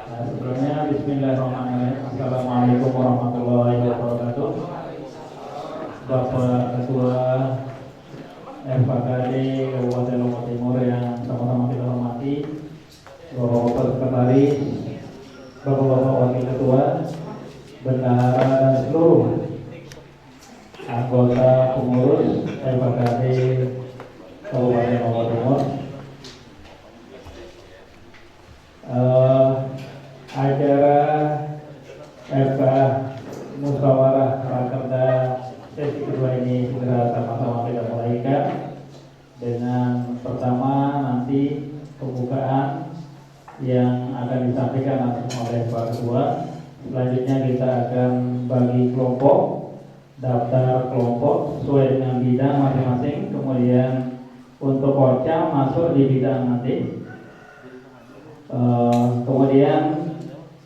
Nah, sebelumnya Bismillahirrahmanirrahim. Assalamualaikum warahmatullahi wabarakatuh. Bapak Ketua FKD Kabupaten Lombok Timur yang sama-sama kita hormati, Bapak-bapak sekretaris, Bapak-bapak wakil ketua, bendahara dan seluruh anggota pengurus FKD Kabupaten Lombok Timur. Acara FK Musyawarah Rakerda sesi kedua ini segera sama-sama kita mulaikan dengan pertama nanti pembukaan yang akan disampaikan langsung oleh Pak Ketua. Selanjutnya kita akan bagi kelompok, daftar kelompok sesuai dengan bidang masing-masing. Kemudian untuk orca masuk di bidang nanti. Kemudian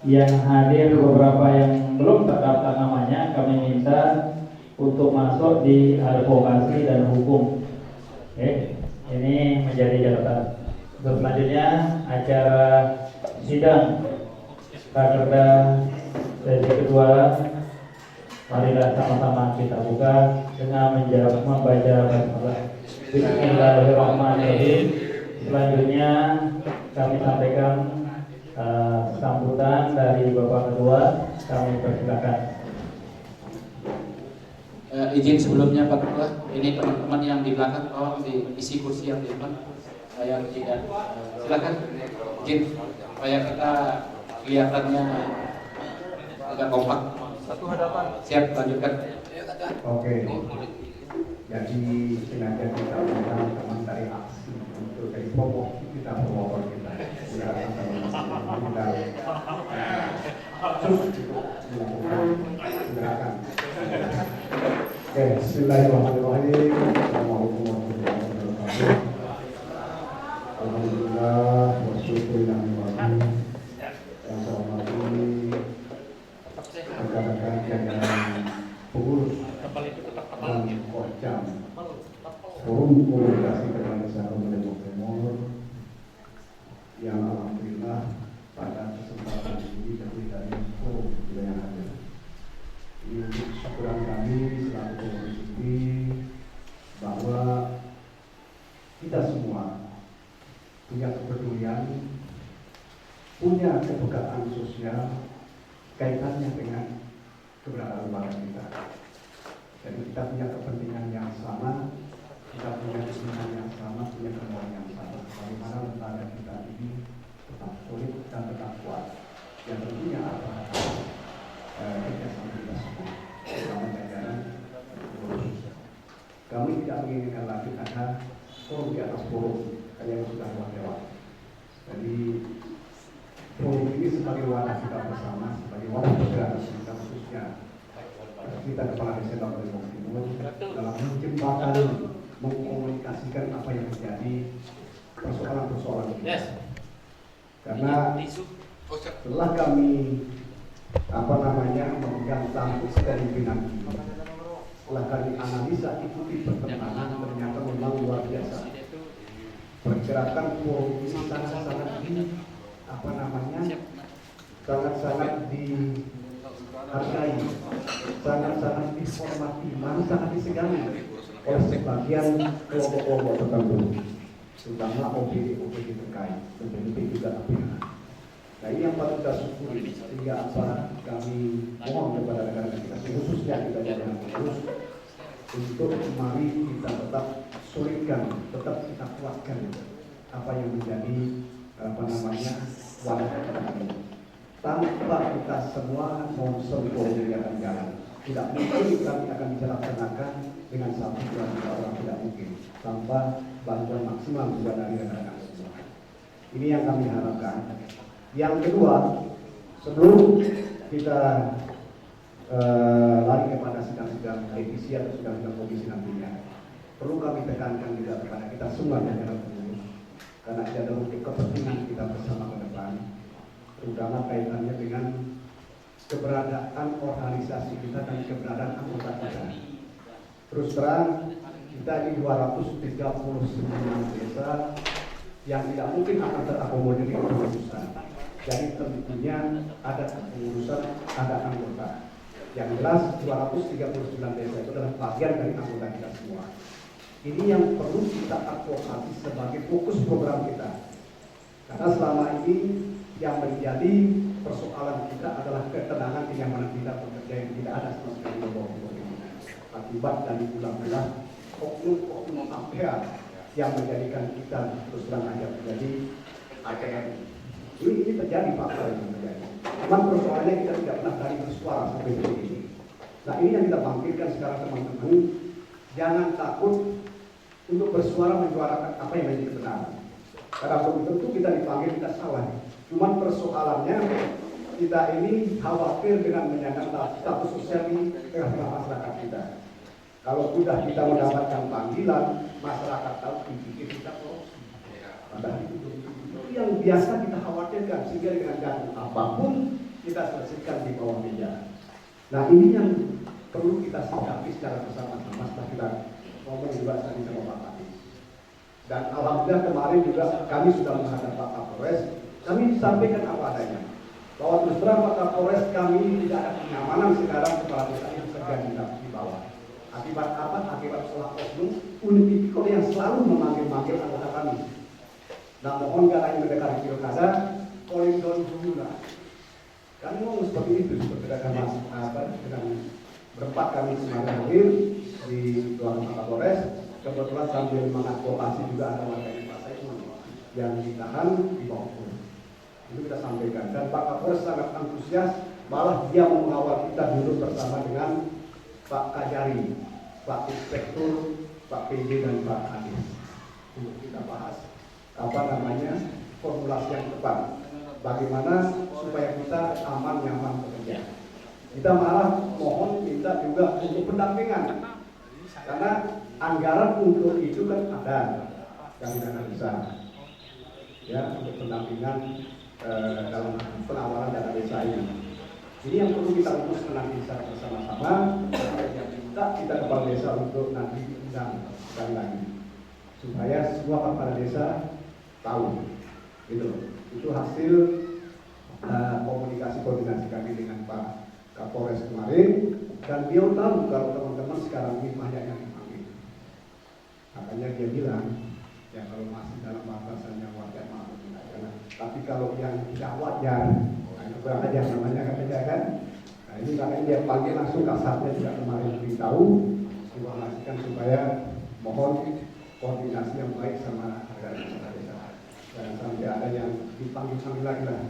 yang hadir beberapa yang belum terdaftar namanya kami minta untuk masuk di advokasi dan hukum. Oke, ini menjadi catatan. Untuk selanjutnya acara sidang Rakerda sesi kedua, marilah sama-sama kita buka dengan membaca basmalah. Bismillahirrahmanirrahim. Selanjutnya kami sampaikan sambutan dari Bapak Ketua. Kami persilakan. Izin sebelumnya Pak Ketua, ini teman-teman yang di belakang tolong diisi kursi yang di depan. Saya tidak silakan izin supaya kita kelihatannya agak kompak. Satu hadapan. Siap, lanjutkan. Oke. Jadi sengaja kita undang teman dari aksi untuk dari pokok kita promotor kita. Kita sus melakukan gerakan. Oke, bismillahirrahmanirrahim. Assalamualaikum warahmatullahi wabarakatuh. Alhamdulillah, wassyukurillah yang saya hormati rekan-rekan jajaran pengurus dan Orcam Forum Komunikasi Kebangsaan Lombok Timur yang alhamdulillah pada kesempatan ini terdiri dari forum yang hadir. Ini untuk syukuran kami selaku pengurus ini bahwa kita semua punya kepedulian, punya kepekaan sosial kaitannya dengan keberadaan lembaga kita. Jadi kita punya kepentingan yang sama, kita punya kepentingan yang sama, punya kemauan yang sama. Bagaimana lembaga kita ini tetap solid dan tetap kuat. Yang tentunya apa? Kerjasama kita semua, bersama jajaran pengurus. Kami tidak menginginkan lagi ada forum di atas forum, kayak yang sudah lewat. Jadi forum ini sebagai wadah kita bersama, sebagai wadah bergerak kita khususnya kita kepala desa Lombok Timur dalam menjembatkan, mengkomunikasikan apa yang menjadi persoalan-persoalan kita. Karena setelah kami memegang tampuk kepemimpinan ini, setelah kami analisa ikuti perkembangan, ternyata memang luar biasa. Pergerakan forum ini sangat-sangat sangat-sangat dihargai, sangat-sangat dihormati, malah sangat disegani oleh sebagian kelompok-kelompok tertentu, terutama OPD terkait, OPD juga APH. Nah ini yang patut kita syukuri, sehingga kami mohon kepada rekan-rekan kita, khususnya kita jajaran pengurus, untuk mari kita tetap solidkan, tetap kita kuatkan apa yang menjadi wadah kita ini. Tanpa kita semua sempurna di akan jalan, tidak mungkin kami akan bisa laksanakan dengan satu dua orang, tidak mungkin tanpa bantuan maksimal juga dari rekan-rekan semua. Ini yang kami harapkan. Yang kedua, sebelum kita lari kepada sidang-sidang revisi atau sidang-sidang komisi nantinya, perlu kami tekankan juga kepada kita semua jajaran pengurus, karena ini adalah untuk kepentingan kita bersama ke depan, terutama kaitannya dengan keberadaan organisasi kita dan keberadaan anggota kita. Terus terang, kita ini 239 desa yang tidak mungkin akan terakomodir di kepengurusan. Jadi tentunya ada kepengurusan, ada anggota. Yang jelas 239 desa itu adalah bagian dari anggota kita semua. Ini yang perlu kita advokasi sebagai fokus program kita. Karena selama ini yang menjadi persoalan kita adalah ketenangan kenyamanan kita bekerja yang tidak ada sama sekali di bawah ini. Akibat dari ulah-ulah oknum-oknum ampea yang menjadikan kita terus terang aja menjadi ATM. Ini terjadi fakta yang terjadi. Cuman persoalannya kita tidak pernah dari bersuara sampai detik ini. Nah ini yang kita bangkitkan sekarang teman-teman. Jangan takut untuk bersuara menyuarakan apa yang menjadi kebenaran. Karena belum tentu kita dipanggil kita salah. Cuman persoalannya kita ini khawatir dengan menyandang status sosial di tengah-tengah masyarakat kita. Kalau sudah kita mendapatkan panggilan, masyarakat tahu pikir kita korupsi. Padahal itu yang biasa kita khawatirkan, sehingga dengan jalan apapun kita selesaikan di bawah meja. Nah ini yang perlu kita sikapi secara bersama-sama setelah kita ngomong juga tadi sama Pak Kadis. Dan alhamdulillah kemarin juga kami sudah menghadap Pak Kapolres, kami sampaikan apa adanya. Bahwa terus terang Pak Kapolres kami tidak ada kenyamanan sekarang kepala desa yang segan di bawah. Akibat apa? Akibat salah oknum unipikol yang selalu memanggil-manggil anggota kami. Nah mohon karena yang mendekati pilkada, koridor dulu lah. Kami ngomong seperti itu, seperti dengan berempat kami semakin hadir di ruangan Pak Kapolres. Kebetulan sambil mengadvokasi juga ada warga yang Pak Saiful yang ditahan di bawah umur. Itu kita sampaikan. Dan Pak Kapolres sangat antusias, malah dia mengawal kita duduk bersama dengan Pak Kajari, Pak Inspektur, Pak PJ dan Pak Kadis untuk kita bahas formulasi yang tepat. Bagaimana supaya kita aman nyaman bekerja. Kita malah mohon minta juga untuk pendampingan. Karena anggaran untuk itu kan ada yang dana besar. Ya, untuk pendampingan dalam penawaran dana desa ini. Ini yang perlu kita urus nanti secara bersama-sama. Minta kita kepala desa untuk nanti diundang sekali lagi supaya semua kepala desa tahu, gitu. Itu hasil komunikasi koordinasi kami dengan Pak Kapolres kemarin, dan dia tahu kalau teman-teman sekarang ini banyak yang dipanggil. Makanya dia bilang, ya kalau masih dalam batasannya wajar maaf, tapi kalau yang tidak wajar, itu kurang ajar namanya katanya kan. Nah ini makanya dia panggil langsung kasatnya juga kemarin beritahu, informasikan supaya mohon koordinasi yang baik sama desa. Jangan sampai ada yang dipanggil lagi lah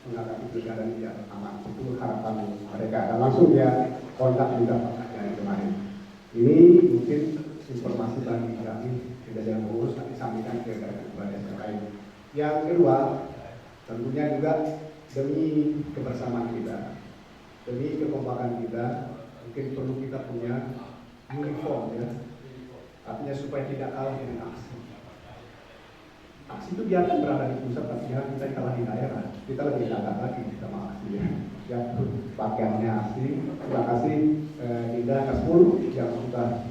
menghadapi pilkada ini yang aman. Itu harapan mereka. Dan langsung dia kontak juga Pak yang kemarin. Ini mungkin informasi bagi kami tidak yang mengurus nanti sampaikan ke kepala desa lain. Yang kedua, tentunya juga demi kebersamaan kita, demi kekompakan kita, mungkin perlu kita punya uniform ya. Artinya supaya tidak kalah dengan aksi. Aksi itu biarkan berada di pusat, tapi jangan kita kalah di daerah. Kita lebih gagah lagi sama aksi ya. Yang pakaiannya aksi. Terima kasih Indah Kasmul yang sudah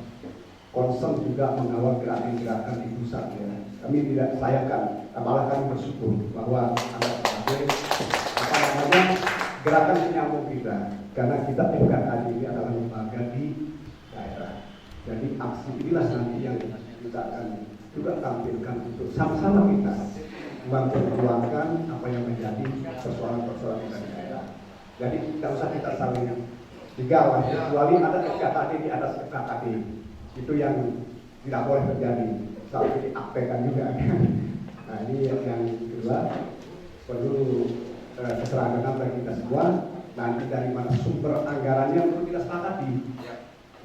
concern juga mengawal gerakan-gerakan di pusat ya. Kami tidak sayangkan, malah kami bersyukur bahwa gerakan penyambung kita, karena kita FKAD ini adalah lembaga di daerah. Jadi aksi inilah nanti yang kita akan juga tampilkan untuk sama-sama kita memperjuangkan apa yang menjadi persoalan-persoalan kita di daerah. Jadi tidak usah kita saling digawan, kecuali ada FKAD di atas FKAD. Itu yang tidak boleh terjadi, sampai diaktifkan juga. Nah ini yang kedua, perlu keseragaman bagi kita semua. Nanti dari mana sumber anggarannya perlu kita sepakati,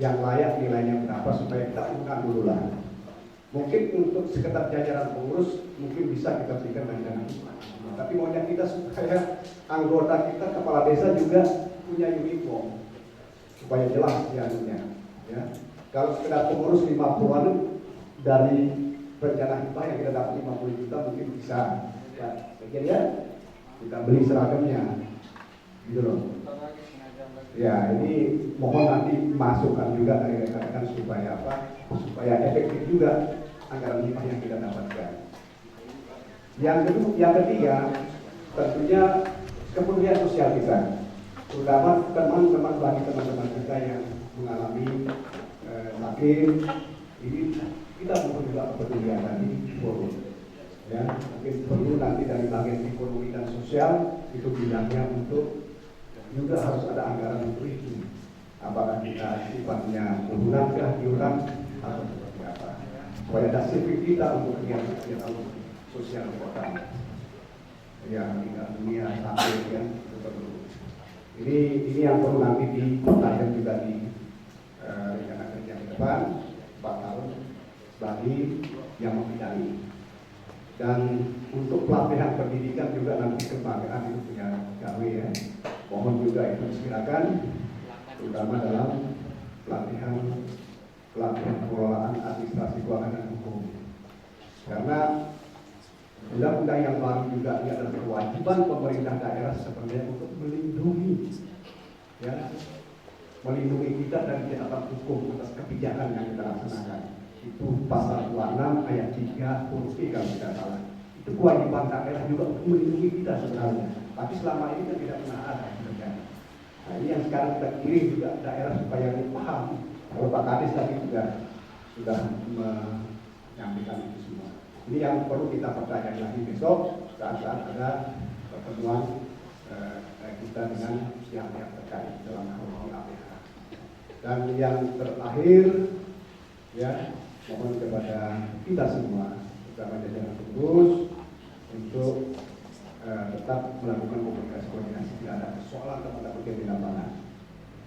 yang layak nilainya berapa supaya kita tentukan dulu lah. Mungkin untuk sekedar jajaran pengurus mungkin bisa kita berikan dana. Tapi maunya kita supaya anggota kita kepala desa juga punya uniform supaya jelas dianunya. Ya. Kalau sekedar pengurus 50-an dari rencana hibah yang kita dapat 50 juta mungkin bisa. Ya, ya kita beli seragamnya, gitu loh. Ya ini mohon nanti masukan juga dari rekan-rekan supaya apa? Supaya efektif juga anggaran hibah yang kita dapatkan. Yang ketiga, tentunya kepedulian sosial kita, terutama teman-teman bagi teman-teman kita yang mengalami sakit, ini kita perlu juga kepedulian tadi forum. Ya, mungkin perlu nanti dari bagian ekonomi dan sosial itu bidangnya untuk juga harus ada anggaran untuk itu. Apakah kita sifatnya bulankah, iuran atau seperti apa? Supaya ada civic kita untuk kegiatan sosial kota. Ya, tinggal dunia sampai ya perlu. Ini yang perlu nanti dipertanyakan juga di rencana kerja ke depan 4 tahun bagi yang membidangi. Dan untuk pelatihan pendidikan juga nanti kebagaan itu punya gawe ya. Mohon juga itu disediakan, terutama dalam pelatihan pengelolaan administrasi keuangan dan hukum. Karena undang-undang yang baru juga ini adalah kewajiban pemerintah daerah sebenarnya untuk melindungi, ya, melindungi kita dari kejahatan hukum atas kebijakan yang kita laksanakan. Itu pasal 26 ayat 3 huruf E kalau tidak salah. Itu kewajiban daerah juga untuk melindungi kita sebenarnya. Tapi selama ini kan tidak pernah ada sebenarnya. Nah, ini yang sekarang kita kirim juga daerah supaya paham. Kalau Pak Kadis tadi juga sudah menyampaikan itu semua. Ini yang perlu kita pertanyakan lagi besok saat ada pertemuan kita dengan pihak-pihak terkait dalam hal ini APH. Dan yang terakhir, ya, mohon kepada kita semua, terutama jajaran pengurus, untuk tetap melakukan komunikasi tidak ada persoalan teman-teman di lapangan,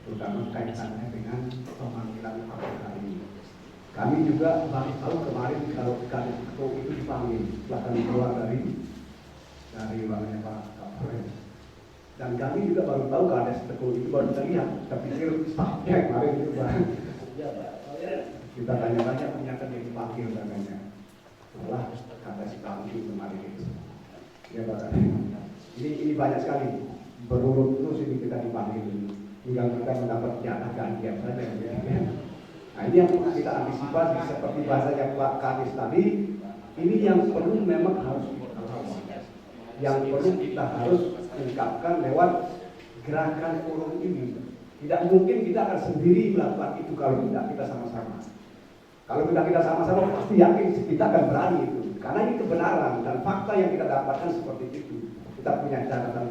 terutama kaitannya dengan pemanggilan APH ini. Kami juga baru tahu kemarin kalau Kadis Ketua itu dipanggil setelah kami keluar dari ruangannya Pak Kapolres. Dan kami juga baru tahu Kadis Ketua itu baru terlihat. Saya pikir stafnya kemarin itu baru. Kita tanya-tanya ternyata dia dipanggil katanya. Setelah Kadis dipanggil kemarin itu. Ya Pak. Ini banyak sekali. Berurut terus ini kita dipanggil. Tinggal kita mendapat jatah gantian saja. Ya. Nah, ini yang kita antisipasi seperti bahasanya Pak Kadis tadi, ini yang perlu memang harus kita yang perlu kita harus ungkapkan lewat gerakan forum ini. Tidak mungkin kita akan sendiri melakukan itu kalau tidak kita sama-sama. Kalau kita sama-sama pasti yakin kita akan berani itu. Karena ini kebenaran dan fakta yang kita dapatkan seperti itu. Kita punya catatan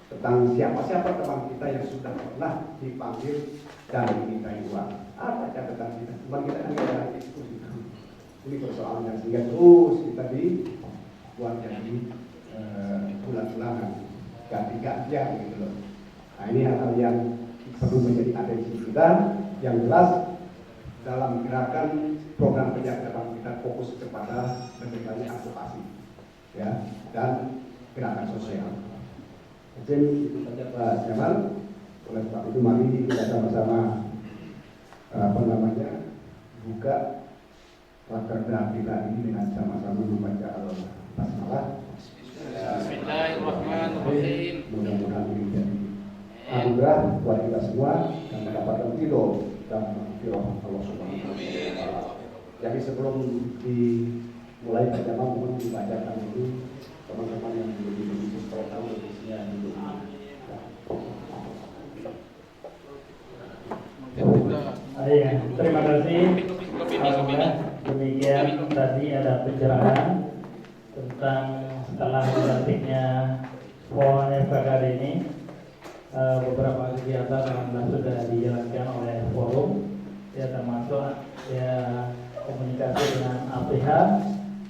tentang siapa-siapa teman kita yang sudah pernah dipanggil dan dimintai uang. Apa catatan kita? Cuma kita kan ada diskusi. Ini persoalannya sehingga terus kita dibuat jadi bulan-bulanan ganti-gantian gitu loh. Nah, ini hal-hal yang perlu menjadi atensi kita. Yang jelas dalam gerakan program kerja depan kita fokus kepada pendekatan advokasi, ya, dan gerakan sosial. Mungkin itu saja Pak Jamal. Oleh sebab itu mari kita sama-sama buka rakerda kita ini dengan sama-sama membaca al-basmalah. Bismillahirrahmanirrahim. Mudah-mudahan ini jadi anugerah buat kita semua dan mendapatkan ridho dan firman Allah Subhanahu wa taala. Jadi sebelum dimulai Pak Jamal mohon dibacakan dulu teman-teman yang belum dibuka supaya tahu isinya dulu. Ya, terima kasih. Demikian tadi ada pencerahan tentang setelah dilantiknya Pohon FKKD ini, beberapa kegiatan yang sudah dijalankan oleh forum, ya termasuk ya komunikasi dengan APH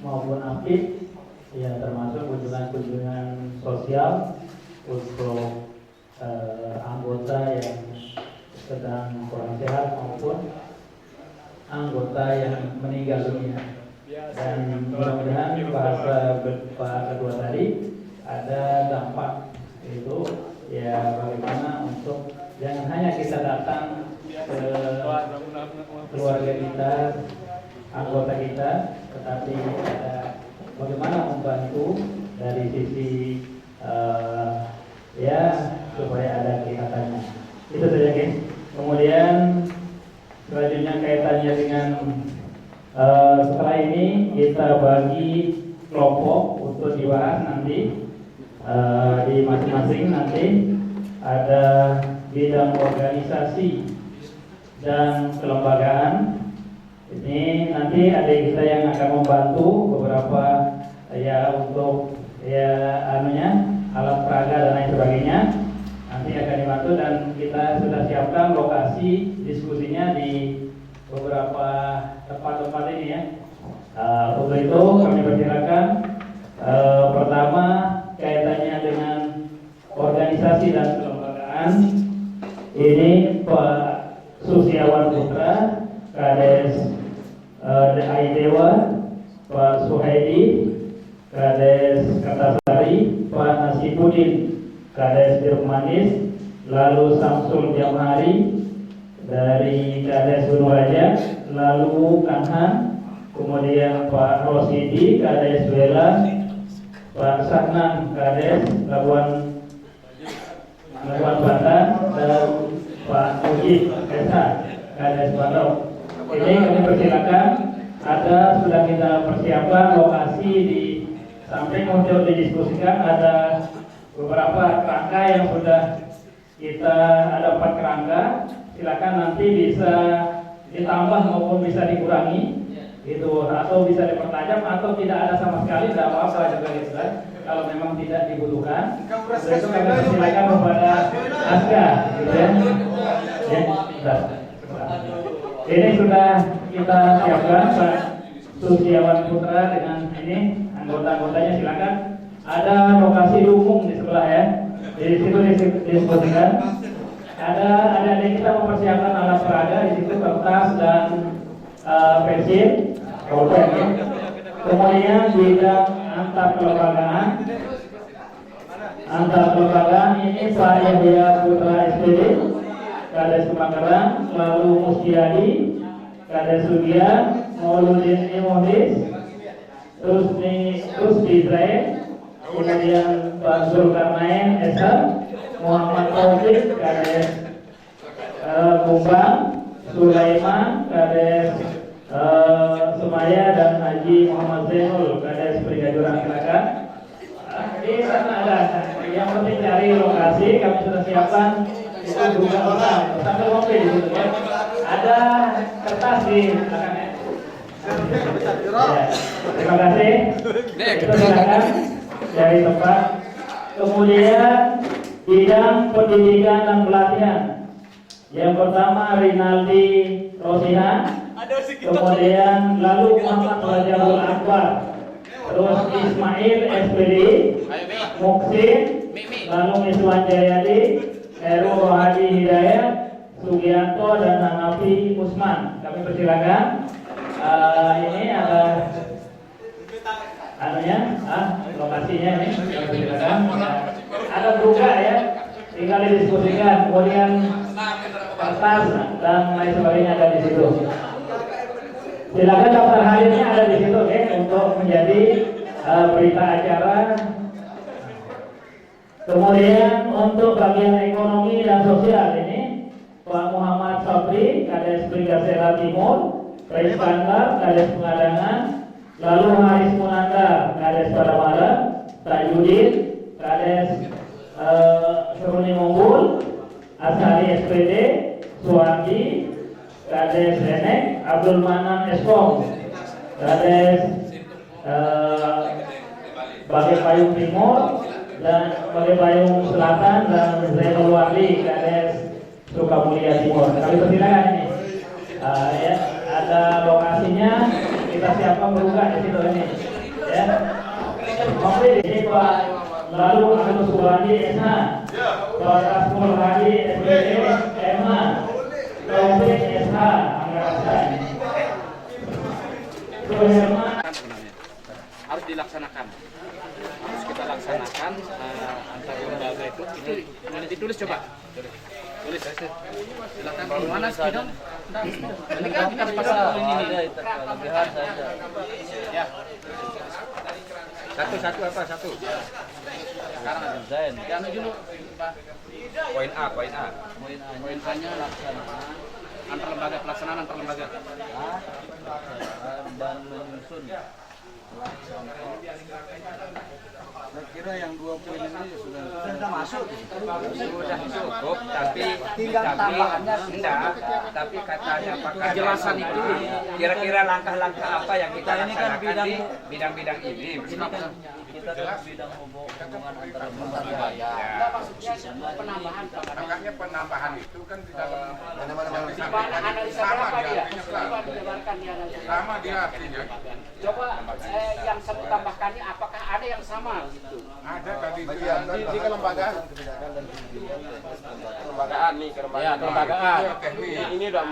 maupun APIP, ya termasuk kunjungan-kunjungan sosial untuk anggota yang sedang kurang sehat maupun anggota yang meninggal dunia. Dan mudah-mudahan bahasa Pak Ketua tadi ada dampak itu ya bagaimana untuk jangan hanya kita datang ke keluarga kita, anggota kita, tetapi ada bagaimana membantu dari sisi ya supaya ada kelihatannya. Itu saja guys. Kemudian selanjutnya kaitannya dengan setelah ini kita bagi kelompok untuk untuk dibahas nanti di masing-masing nanti ada bidang organisasi dan kelembagaan. Ini nanti adik kita yang akan membantu beberapa ya untuk ya alat peraga dan lain sebagainya. Nanti akan dibantu dan kita sudah siapkan lokasi diskusinya di beberapa tempat-tempat ini ya. Untuk itu kami persilakan pertama kaitannya dengan organisasi dan kelembagaan. Ini Pak Susiawan Putra, Kades Aidewa, Pak Suhaidi, Kades Kertasari, Pak Nasibudin, Kades Jeruk Manis, lalu Samsul Jamhari dari Kades Gunung Raja, lalu Kanhan, kemudian Pak Rosidi, Kades Wela, Pak Sahnan, Kades Labuan Banten, dan Pak Mujib Esa, Kades Bandung. Ini kami persilakan, sudah kita persiapkan lokasi di samping untuk didiskusikan, ada beberapa kerangka yang sudah kita ada 4 kerangka. Silakan nanti bisa ditambah maupun bisa dikurangi gitu, atau bisa dipertajam atau tidak ada sama sekali, tidak apa-apa juga gitu kan. Kalau memang tidak dibutuhkan, itu kami persilakan kepada Aska gitu ya. Ini sudah kita siapkan Pak Susiawan Putra dengan ini anggota-anggotanya, silakan. Ada lokasi umum di sebelah ya. Di situ diskusikan. Ada adik kita mempersiapkan alat peraga di situ, kertas dan pensil, pulpen ya. Kemudian bidang antar kelembagaan ini Pak Yahya Putra SPD, Kades Kebakaran, lalu Mustiadi, Kades Sugian, Mauludin Imohis, terus di Israel, kemudian Pak Zulkarnain Esa, Muhammad Taufik, Kades Kumbang, Sulaiman, Kades Sumaya, dan Haji Muhammad Zainul, Kades Brigaduran. Silakan. Di sana ada. Yang penting cari lokasi, kami sudah siapkan. Itu juga orang sambil ngopi di situ ya. Ada kertas di belakangnya. Ya. Terima kasih. Itu silakan dari tempat. Kemudian bidang pendidikan dan pelatihan. Yang pertama Rinaldi Rosihan, kemudian lalu Muhammad Rajaul Akbar, terus Ismail SPD, Muksin, lalu Miswan Jayadi, Heru Rohadi Hidayat, Sugianto, dan Hanafi Usman. Kami persilakan. Ini ada lokasinya ini. Kami persilakan. Ada buka ya, tinggal didiskusikan. Kemudian kertas dan lain sebagainya ada di situ. Silakan daftar hadirnya ada di situ, untuk menjadi berita acara. Kemudian untuk bagian ekonomi dan sosial ini Pak Muhammad Sabri, Kades Brigasera Timur, Pres Bandar, Kades Pengadangan, lalu Haris Munandar, Kades Padamara, Tajudin, Kades Seruni Munggul, Asari SPD, Suwandi, Kades Renek, Abdul Manan Eskom, Kades Bagai Payung Timur, dan Bagai Payung Selatan, dan Zainul Wali, Kades Sukamulia Timur. Kami persilakan ini. Ya, ada lokasinya, kita siapkan berbuka di situ ini. Ya, oke, ini Pak. Lalu Agus Suwandi SH, Pak Rasmul Hadi SPD MH, Taufik SH Anggarasa. Harus dilaksanakan, harus kita laksanakan antar lembaga itu ditulis, coba tulis. Silakan. Mana spidol? Ini kan kita pasal ini kelebihan saja. Ya. Satu apa satu? Sekarang ada desain. Yang dulu Pak. Poin A. Poin A-nya laksanaan antar lembaga, pelaksanaan antar lembaga. Dan menyusun pelaksanaan Saya kira yang 2 poin ini sudah masuk. Sudah cukup, tapi Tinggal tambahannya enggak, tapi katanya pakar Kejelasan itu. kira-kira langkah-langkah apa yang kita Kita ini kan laksanakan di bidang-bidang ini. Kita kan bidang hubungan antara lembaga. Ya. Penambahan Makanya penambahan itu kan di dalam yang di mana disampaikan analisa sama berapa di dia? artinya Coba dijabarkan di analisa. sama dia artinya. Coba yang satu tambahkannya apakah ada yang sama gitu? Ada tadi itu di kelembagaan. Kelembagaan nih, Ya, kelembagaan. Ini udah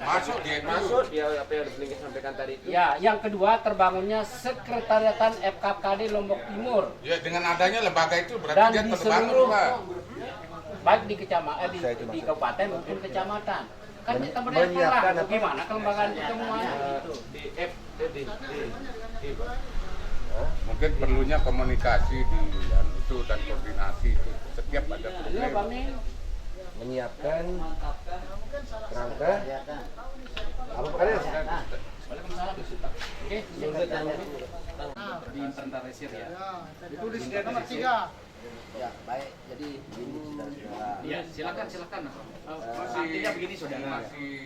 Masuk dia itu. masuk dia apa yang Blinky sampaikan tadi itu. Ya, yang kedua terbangunnya Sekretariatan FKKD Lombok Timur Ya dengan adanya lembaga itu berarti dan dia di terbangun seluruh Pak. baik di kecamatan di kabupaten maupun kecamatan. Kan kita berdasarkan gimana kelembagaan itu semuanya gitu. Mungkin perlunya komunikasi di itu dan koordinasi itu setiap ada Iya, problem. Bang Nin. Menyiapkan kerangka apa Pak Kades? Waalaikumsalam. Oke, di inventarisir ya. ditulis dia nomor 3. Ya, baik. Jadi begini saudara-saudara. Iya, silakan. Artinya begini saudara,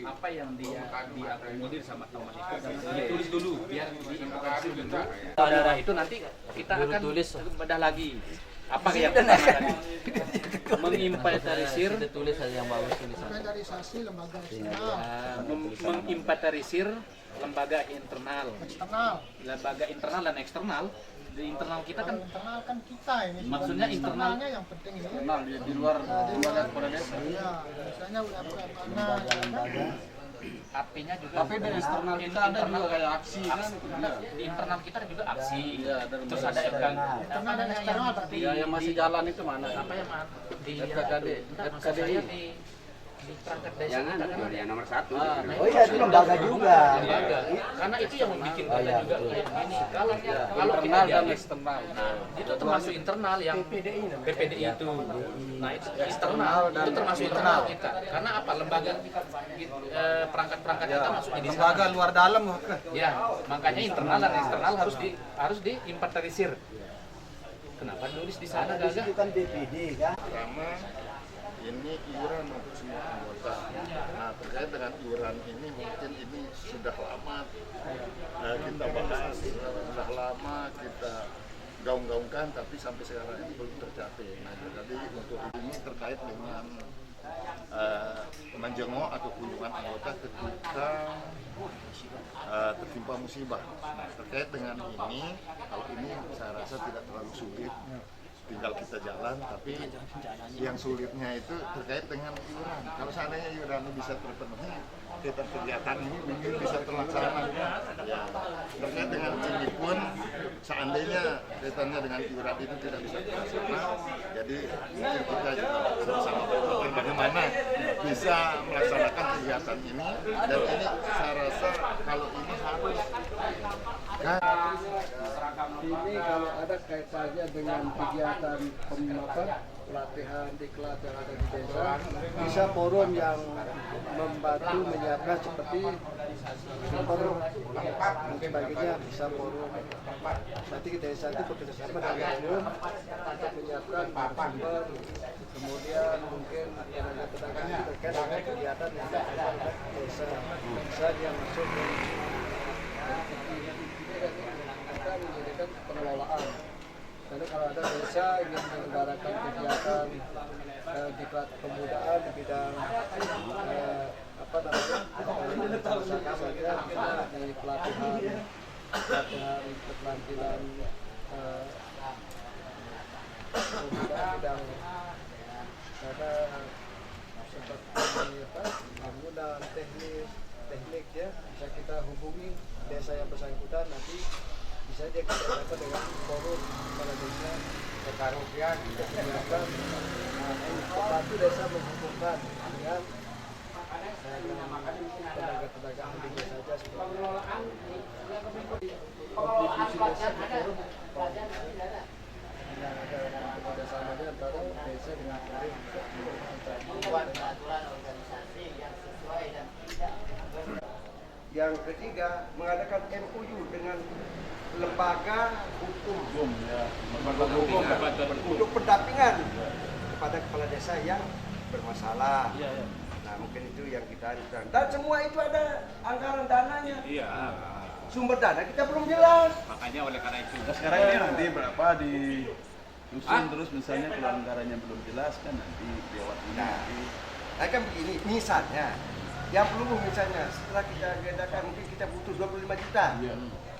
apa yang dia diakomodir sama teman itu ditulis dulu biar diinformasi dulu. Saudara itu nanti kita akan bedah lagi. Apa yang pertama tadi? Menginventarisir, Tulis saja yang bagus tulisan. Inventarisasi lembaga eksternal. menginventarisir lembaga internal, Eksternal. lembaga internal dan eksternal. Di internal kita kan Internal kan kita ini. Maksudnya internal. Eksternalnya yang penting ini. di luar kepala desa. Iya, misalnya UMKM Artinya juga Tapi di eksternal kita ada juga kayak aksi kan. di internal kita ada juga aksi. Terus ada FK. Internal dan eksternal berarti. yang masih jalan itu mana? Apa yang di FKD? FKD di perangkat desa. Jangan, kita kan yang nomor 1. Oh iya, itu lembaga juga. lembaga. Karena itu yang membuat kita iya, juga betul. kayak gini. Kalau kita dan jadi eksternal. Nah, itu termasuk internal yang PPDI itu. Nah, itu eksternal itu termasuk internal kita. Karena apa? Lembaga perangkat-perangkat kita masuk di sana. Lembaga luar dalam. Ya, makanya internal dan eksternal harus diinventarisir. Kenapa nulis di sana Di situ gagah? kan BPD kan. Pertama, ini iuran untuk semua anggota. Nah, terkait dengan iuran ini mungkin ini sudah lama kita bahas, sudah lama kita gaung-gaungkan, tapi sampai sekarang ini belum tercapai. Nah, jadi untuk ini terkait dengan menjenguk atau kunjungan anggota ketika tertimpa musibah. Nah, terkait dengan ini, kalau ini saya rasa tidak terlalu sulit. Tinggal kita jalan, tapi yang sulitnya itu terkait dengan iuran. Kalau seandainya iuran bisa terpenuhi, kegiatan ini mungkin bisa terlaksana. Ya, terkait dengan ini pun, seandainya kaitannya dengan iuran itu tidak bisa terlaksana, jadi mungkin kita juga sama-sama berpikir bagaimana bisa melaksanakan kegiatan ini. Dan ini saya rasa kalau ini harus Ini kalau ada kaitannya dengan kegiatan pelatihan diklat yang ada di desa, bisa forum yang membantu menyiapkan seperti sumber dan sebagainya, bisa forum. Nanti desa itu bekerjasama dengan forum untuk menyiapkan sumber, kemudian mungkin tenaga-tenaga itu terkait dengan kegiatan yang ada di desa, yang masuk kita menyediakan pengelolaan. Karena kalau ada desa ingin menyelenggarakan kegiatan diklat kepemudaan di bidang misalnya saja kita di pelatihan keterampilan kepemudaan bidang karena seperti bangunan teknik ya, bisa kita hubungi desa yang bersangkutan, nanti bisa dia kita dapat dengan forum kepala desa kekarupian untuk menyiapkan membantu desa menghubungkan dengan tenaga-tenaga ahli saja seperti kontribusi desa ke forum yang ada kerjasamanya antara desa dengan forum Membuat peraturan organisasi yang sesuai dan tidak. Yang ketiga, mengadakan MOU dengan lembaga hukum untuk pendampingan kepada kepala desa yang bermasalah. Nah, mungkin itu yang kita ajukan. Dan semua itu ada anggaran dananya. Iya. Sumber dana kita belum jelas. Makanya oleh karena itu. Nah, sekarang ini nanti berapa disusun terus misalnya kalau anggarannya belum jelas kan nanti lewat ini nanti. Nah, kan begini, misalnya yang perlu misalnya setelah kita gedakan mungkin kita butuh 25 juta. Iya.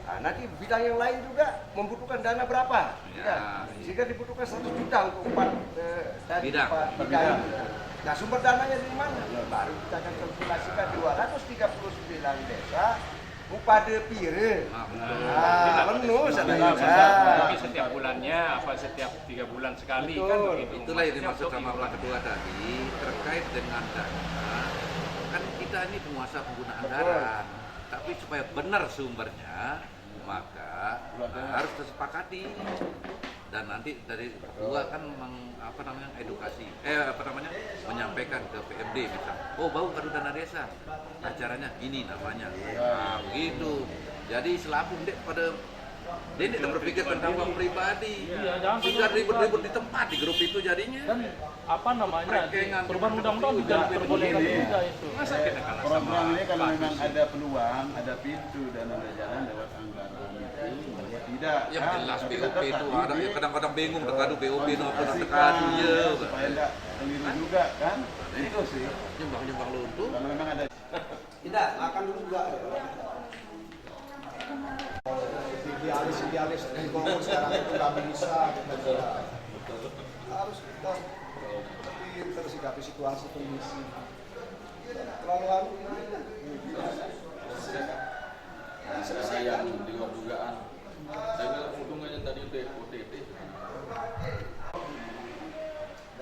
Nah, nanti bidang yang lain juga membutuhkan dana berapa? Ya. Sehingga dibutuhkan 100 juta untuk 4 Bidang. bidang. Nah, sumber dananya dari mana? Baru kita akan kalkulasikan 239 desa pada pire. Penuh Tapi setiap bulannya apa setiap 3 bulan sekali kan begitu. Itulah yang dimaksud sama Pak Ketua tadi terkait dengan dana. Kan kita ini penguasa pengguna anggaran, tapi supaya benar sumbernya maka harus disepakati. Dan nanti dari kedua kan edukasi, menyampaikan ke PMD misal, oh bau kado dana desa, acaranya ini namanya, nah begitu. Jadi selaku dek pada dia tidak berpikir tentang uang pribadi, sehingga ribut-ribut di tempat di grup itu jadinya. Dan perubahan undang-undang juga terbolehkan juga itu. Masa kita kalah sama Program ini kalau memang ada peluang, ada pintu dan ada jalan lewat anggaran itu, tidak. Yang kan? jelas Tapi BOP tetap itu tadi ada yang kadang-kadang bingung tekadu BOP no apa kasihkan, tekadu ya. supaya enggak keliru juga kan. Itu sih. Nyembang luntur. Kalau memang ada tidak akan dulu juga. Idealis ngomong sekarang itu nggak bisa, harus kita pintar sikapi situasi kondisi. Terlalu Saya yang di luar dugaan. Saya bilang hubungannya tadi OTT.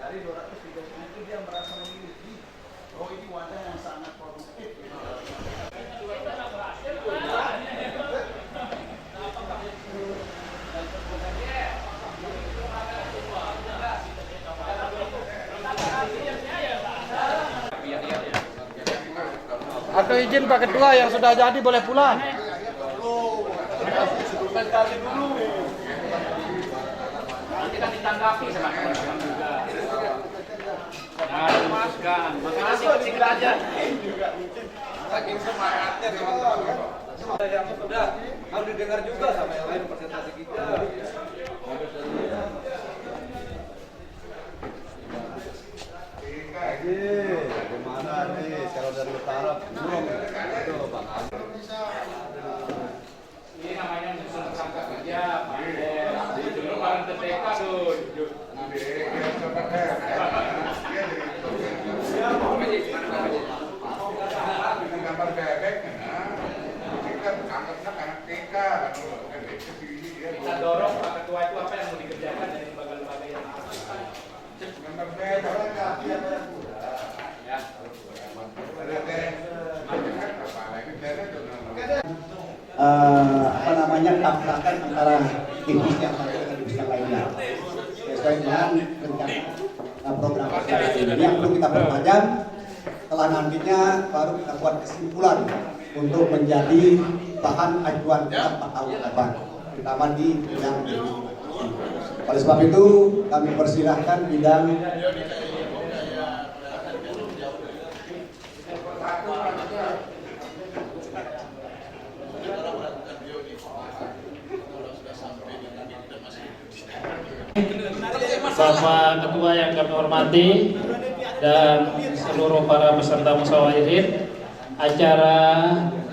dari 230 itu dia merasa memiliki. Oh, ini wadah yang sangat produktif. Atau izin Pak Ketua yang sudah jadi boleh pulang. Nanti kan ditanggapi sama teman-teman juga. Nah, dimasukkan. Makanya singkat-singkat aja. Saking semangatnya teman-teman. Yang sudah harus didengar juga sama yang lain presentasi kita. Gimana nih kalau dari utara belum itu Bang. Ini namanya menyusun tersangka kerja, Pak. Dulu barang TPK tuh. gambar bebek, kita anggapnya anak TK, Kita dorong Pak Ketua itu apa yang mau dikerjakan dari lembaga-lembaga yang gambar bebek. tabrakan antara divisi yang satu dengan divisi yang lainnya. Sesuai dengan rencana program ini yang perlu kita perpanjang, setelah nantinya baru kita buat kesimpulan untuk menjadi bahan ajuan kita 4 tahun ke depan, terutama di bidang ini. Oleh sebab itu kami persilahkan bidang Bapak Ketua yang kami hormati dan seluruh para peserta musyawarah, acara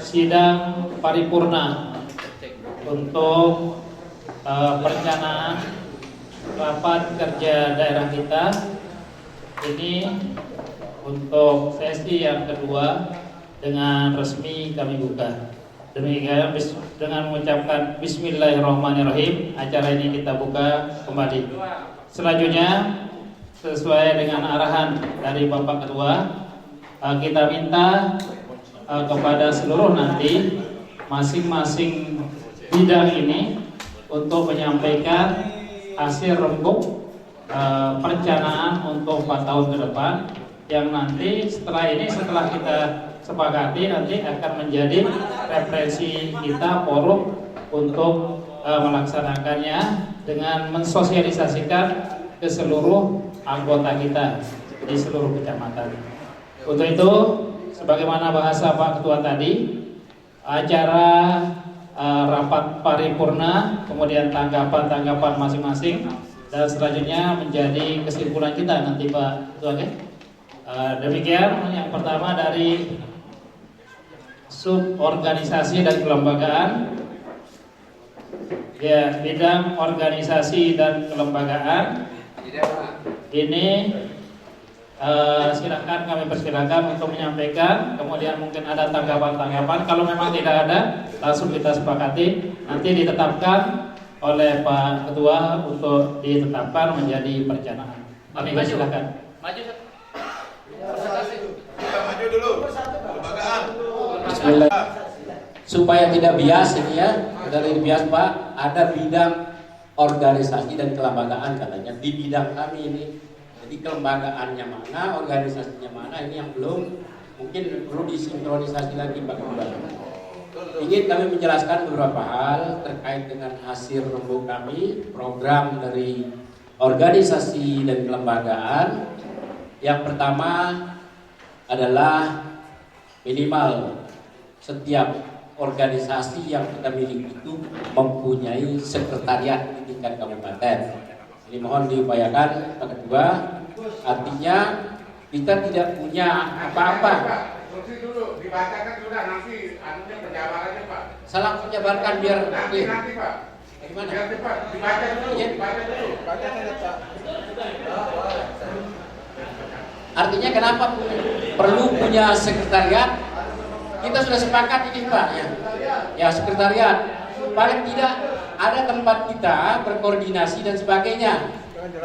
sidang paripurna untuk perencanaan rapat kerja daerah kita ini untuk sesi yang kedua dengan resmi kami buka. Demikian dengan mengucapkan Bismillahirrahmanirrahim, acara ini kita buka kembali. Selanjutnya sesuai dengan arahan dari Bapak Ketua, kita minta kepada seluruh nanti masing-masing bidang ini untuk menyampaikan hasil rembuk perencanaan untuk 4 tahun ke depan yang nanti setelah kita sepakati nanti akan menjadi referensi kita forum untuk melaksanakannya dengan mensosialisasikan ke seluruh anggota kita di seluruh kecamatan. Untuk itu, sebagaimana bahasa Pak Ketua tadi, acara rapat paripurna, kemudian tanggapan-tanggapan masing-masing, dan selanjutnya menjadi kesimpulan kita nanti Pak Ketua. Demikian yang pertama dari suborganisasi dan kelembagaan. Ya, bidang organisasi dan kelembagaan ini silakan, kami persilakan untuk menyampaikan. Kemudian mungkin ada tanggapan-tanggapan. Kalau memang tidak ada, langsung kita sepakati. Nanti ditetapkan oleh Pak Ketua untuk ditetapkan menjadi perencanaan. Kami persilakan. Maju. Kita maju dulu. Kelembagaan. Bismillah. Supaya tidak bias ini ya, dari bias Pak, ada bidang organisasi dan kelembagaan katanya di bidang kami ini. Jadi kelembagaannya mana, organisasinya mana, ini yang belum, mungkin perlu disinkronisasi lagi Pak Ketua. Ingin kami menjelaskan beberapa hal terkait dengan hasil rembuk kami, program dari organisasi dan kelembagaan. Yang pertama adalah minimal setiap organisasi yang kita miliki itu mempunyai sekretariat di tingkat kabupaten. Ini mohon diupayakan Pak Ketua. Artinya kita tidak punya apa-apa. Dulu dibacakan sudah, nanti anunya penjabarannya Pak. Salah menjabarkan biar nanti Pak. Gimana? Nanti Pak, dibaca dulu. Ya. Dibaca dulu. Baca saja Pak. Artinya kenapa perlu punya sekretariat? Kita sudah sepakat ini Pak ya sekretariat. Paling tidak ada tempat kita berkoordinasi dan sebagainya.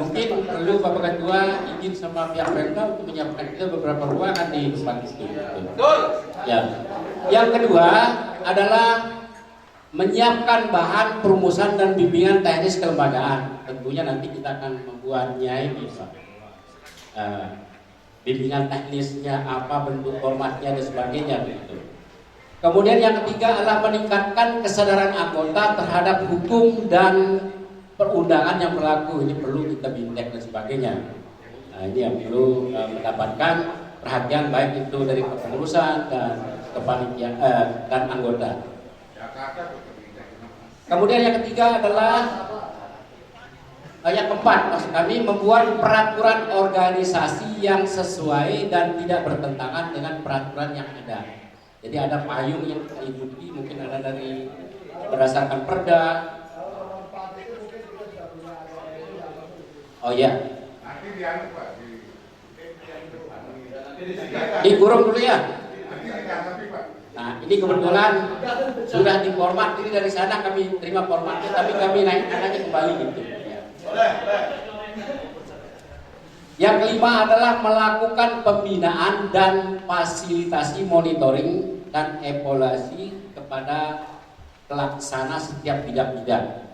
Mungkin perlu Bapak Ketua izin sama pihak Pemda untuk menyiapkan kita beberapa ruangan di tempat itu. Betul. Ya. Yang kedua adalah menyiapkan bahan perumusan dan bimbingan teknis kelembagaan. Tentunya nanti kita akan membuatnya ini Pak. Bimbingan teknisnya apa, bentuk formatnya dan sebagainya begitu. Kemudian yang ketiga adalah meningkatkan kesadaran anggota terhadap hukum dan perundangan yang berlaku. Ini perlu kita bintek dan sebagainya. Nah, ini yang perlu mendapatkan perhatian baik itu dari kepengurusan dan kepanitiaan dan anggota. Kemudian yang ketiga adalah yang keempat, maksud kami membuat peraturan organisasi yang sesuai dan tidak bertentangan dengan peraturan yang ada. Jadi ada payung yang kita ikuti, mungkin ada dari berdasarkan perda. Oh iya. Dikurung dulu ya. Nah ini kebetulan sudah diformat, ini dari sana kami terima formatnya, tapi kami naikkan aja kembali gitu. Yang kelima adalah melakukan pembinaan dan fasilitasi monitoring dan evaluasi kepada pelaksana setiap bidang-bidang.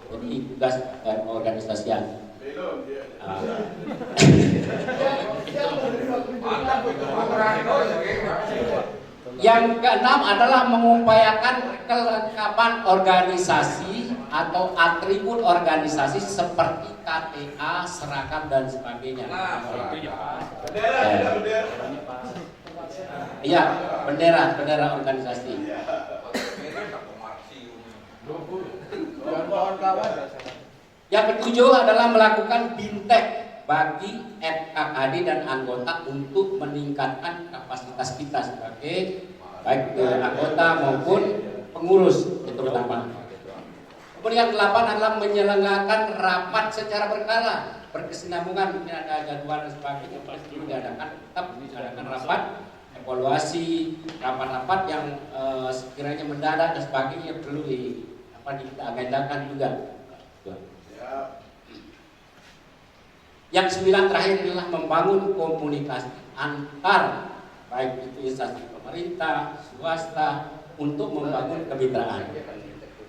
Jadi tugas organisasian. Yang keenam adalah mengupayakan kelengkapan organisasi atau atribut organisasi seperti KTA, seragam dan sebagainya. Iya, bendera organisasi. Yang ketujuh adalah melakukan bintek bagi FKKD dan anggota untuk meningkatkan kapasitas kita sebagai baik anggota maupun pengurus itu pertama. Kemudian yang ke-8 adalah menyelenggarakan rapat secara berkala, berkesinambungan, mungkin ada jadwal dan sebagainya, perlu diadakan, tetap diadakan rapat evaluasi, rapat-rapat yang sekiranya mendadak dan sebagainya perlu diagendakan juga. Yang 9 terakhir adalah membangun komunikasi antar baik itu instansi pemerintah, swasta untuk membangun kemitraan.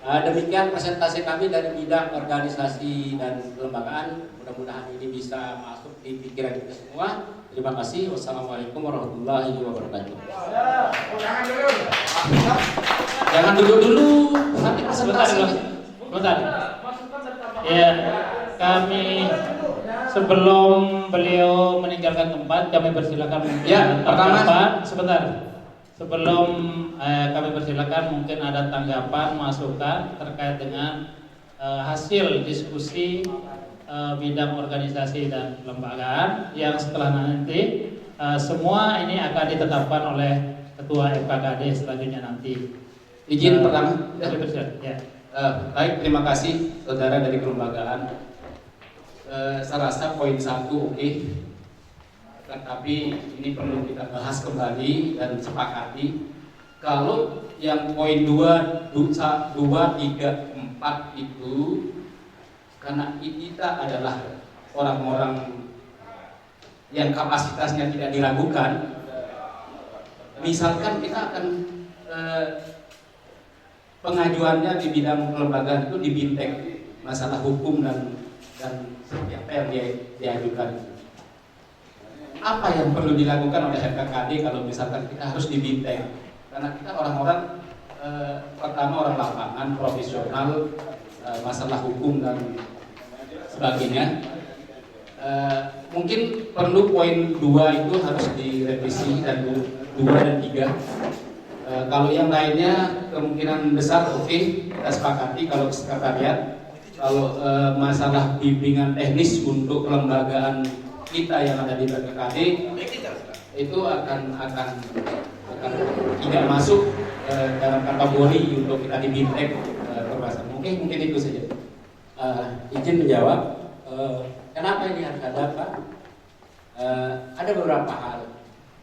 Demikian presentasi kami dari bidang organisasi dan kelembagaan. Mudah-mudahan ini bisa masuk di pikiran kita semua. Terima kasih. Wassalamualaikum warahmatullahi wabarakatuh. Jangan dulu, nanti presentasi. Bentar. Ya, kami sebelum beliau meninggalkan tempat, kami persilakan mungkin Ya, pertama sebentar. Sebelum kami persilakan mungkin ada tanggapan, masukan terkait dengan hasil diskusi bidang organisasi dan kelembagaan yang setelah nanti semua ini akan ditetapkan oleh Ketua FKKD selanjutnya nanti. Izin pertama. Ya. Baik, terima kasih saudara dari kelembagaan. Saya rasa poin 1 oke. Tetapi ini perlu kita bahas kembali dan sepakati. Kalau yang poin 2, 3, 4 itu karena kita adalah orang-orang yang kapasitasnya tidak diragukan. Misalkan kita akan pengajuannya di bidang kelembagaan itu dibintek masalah hukum dan apa yang diajukan. Apa yang perlu dilakukan oleh FKKD kalau misalkan kita harus dibintek? Karena kita orang-orang pertama orang lapangan, profesional, masalah hukum dan sebagainya. Mungkin perlu poin 2 itu harus direvisi dan 2 dan 3. Kalau yang lainnya kemungkinan besar oke, kita sepakati kalau sekretariat. Kalau masalah bimbingan teknis untuk kelembagaan kita yang ada di PKKD itu akan tidak masuk dalam kategori untuk kita dibintek perbahasan. Mungkin itu saja. Izin menjawab. Kenapa ini harus ada, Pak? Ada beberapa hal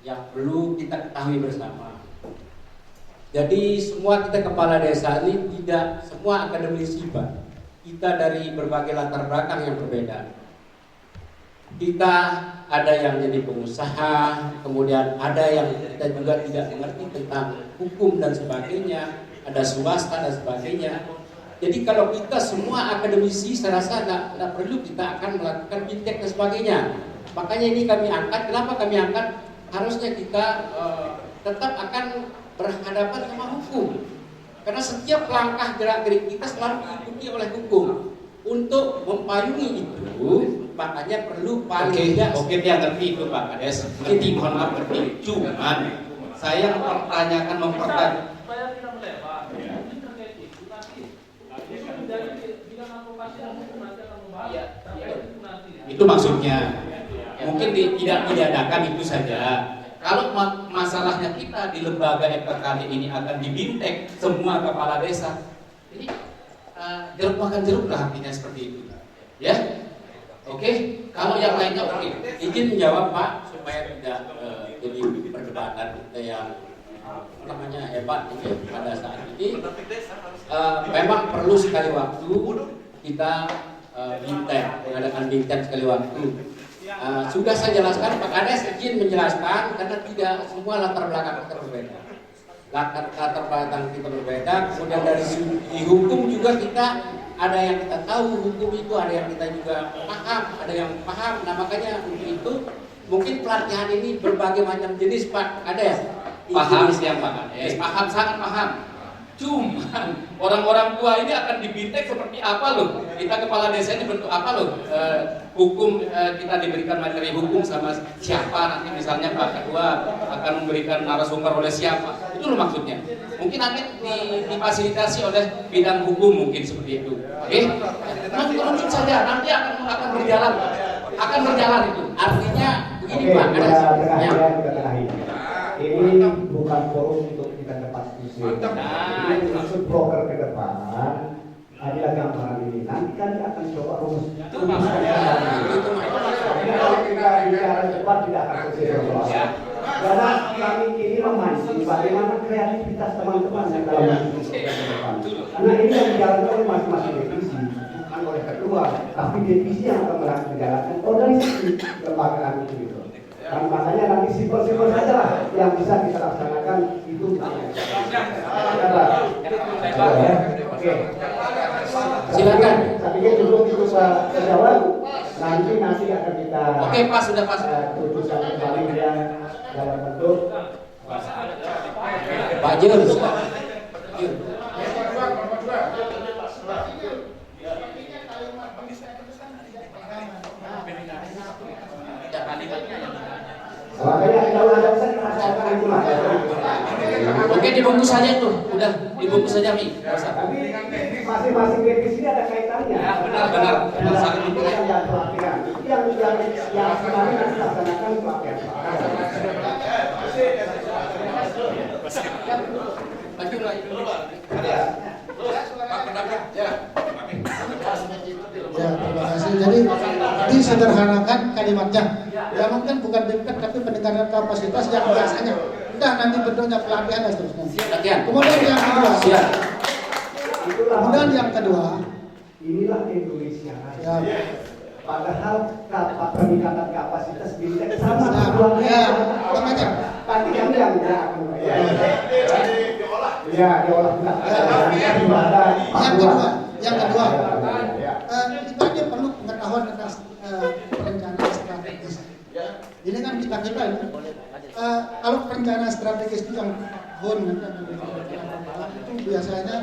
yang perlu kita ketahui bersama. Jadi semua kita kepala desa ini tidak semua akademisi, Pak. Kita dari berbagai latar belakang yang berbeda. Kita ada yang jadi pengusaha, kemudian ada yang kita juga tidak mengerti tentang hukum dan sebagainya, ada swasta dan sebagainya. Jadi kalau kita semua akademisi, saya rasa tidak perlu kita akan melakukan bintek dan sebagainya. Makanya ini kami angkat. Kenapa kami angkat? Harusnya kita tetap akan berhadapan sama hukum. Karena setiap langkah gerak-gerik kita selalu diikuti oleh hukum. Untuk mempayungi itu, makanya perlu paling tidak. Oke, dia ngerti itu Pak Kades. Ini mohon maaf ngerti. Cuman saya mempertanyakan. Itu maksudnya. Mungkin tidak diadakan itu saja. Kalau masalahnya kita di lembaga FKKD ini akan dibintek semua kepala desa, jadi jeruk makan jeruk lah artinya seperti itu, ya. Oke. Kalau yang lainnya oke. Izin menjawab Pak supaya tidak jadi perdebatan kita yang namanya hebat ini pada saat ini. Memang perlu sekali waktu kita bintek, mengadakan bintek sekali waktu. Sudah saya jelaskan, Pak Kades izin menjelaskan karena tidak semua latar belakang kita berbeda. Latar belakang kita berbeda. Kemudian dari segi hukum juga kita ada yang kita tahu hukum itu, ada yang kita juga paham, ada yang paham. Nah makanya untuk itu mungkin pelatihan ini berbagai macam jenis Pak Kades. Paham siapa Pak Kades? Paham, sangat paham. Cuman orang-orang tua ini akan dibintek seperti apa loh? Kita kepala desa ini bentuk apa loh? Hukum kita diberikan materi hukum sama siapa nanti misalnya Pak Ketua akan memberikan narasumber oleh siapa? Itu loh maksudnya. Mungkin nanti difasilitasi oleh bidang hukum mungkin seperti itu. Oke? Lanjut saja nanti akan berjalan itu. Artinya begini Pak. Ini bukan forum untuk kita dapat diskusi. Ini maksud broker ke depan adalah gambaran ini. Nanti kami akan coba rumuskan. Kalau kita bicara cepat tidak akan selesai persoalan. Karena kami ini memancing bagaimana kreativitas teman-teman yang dalam diskusi ke depan. Karena ini yang dijalankan oleh masing-masing divisi, bukan oleh ketua, tapi divisi yang akan menjalankan organisasi kelembagaan itu. Dan makanya nanti simpel-simpel saja lah yang bisa kita laksanakan itu. Oke. Silakan. Saya pikir cukup sejauh nanti akan kita. Oke Pak, sudah Pak. Putusan kembali dia dalam bentuk. Pak Jur. kalimatnya yang Makanya kalau ada pesan rasakan itu lah. Oke, dibungkus saja tuh, udah dibungkus saja Mi. Tapi masing-masing revisi ini ada kaitannya. Ya, benar. Saling diberikan dan pelatihan. Yang kemarin nanti laksanakan pelatihan. Maju lagi dulu. Ya, terima kasih. Jadi disederhanakan kalimatnya. Ya mungkin bukan bipet tapi peningkatan kapasitas yang biasanya. Udah nanti bentuknya pelatihan dan seterusnya. Latihan. Kemudian yang kedua. Siap. Kemudian yang kedua. Inilah Indonesia. Ya. Padahal peningkatan kapasitas bisnis sama Ya, keduanya. makanya. Tapi yang akan diolah ulang. Yang kedua, kita ini perlu pengetahuan tentang perencanaan strategis. Ini kan kita ini. Kalau perencanaan strategis itu yang itu biasanya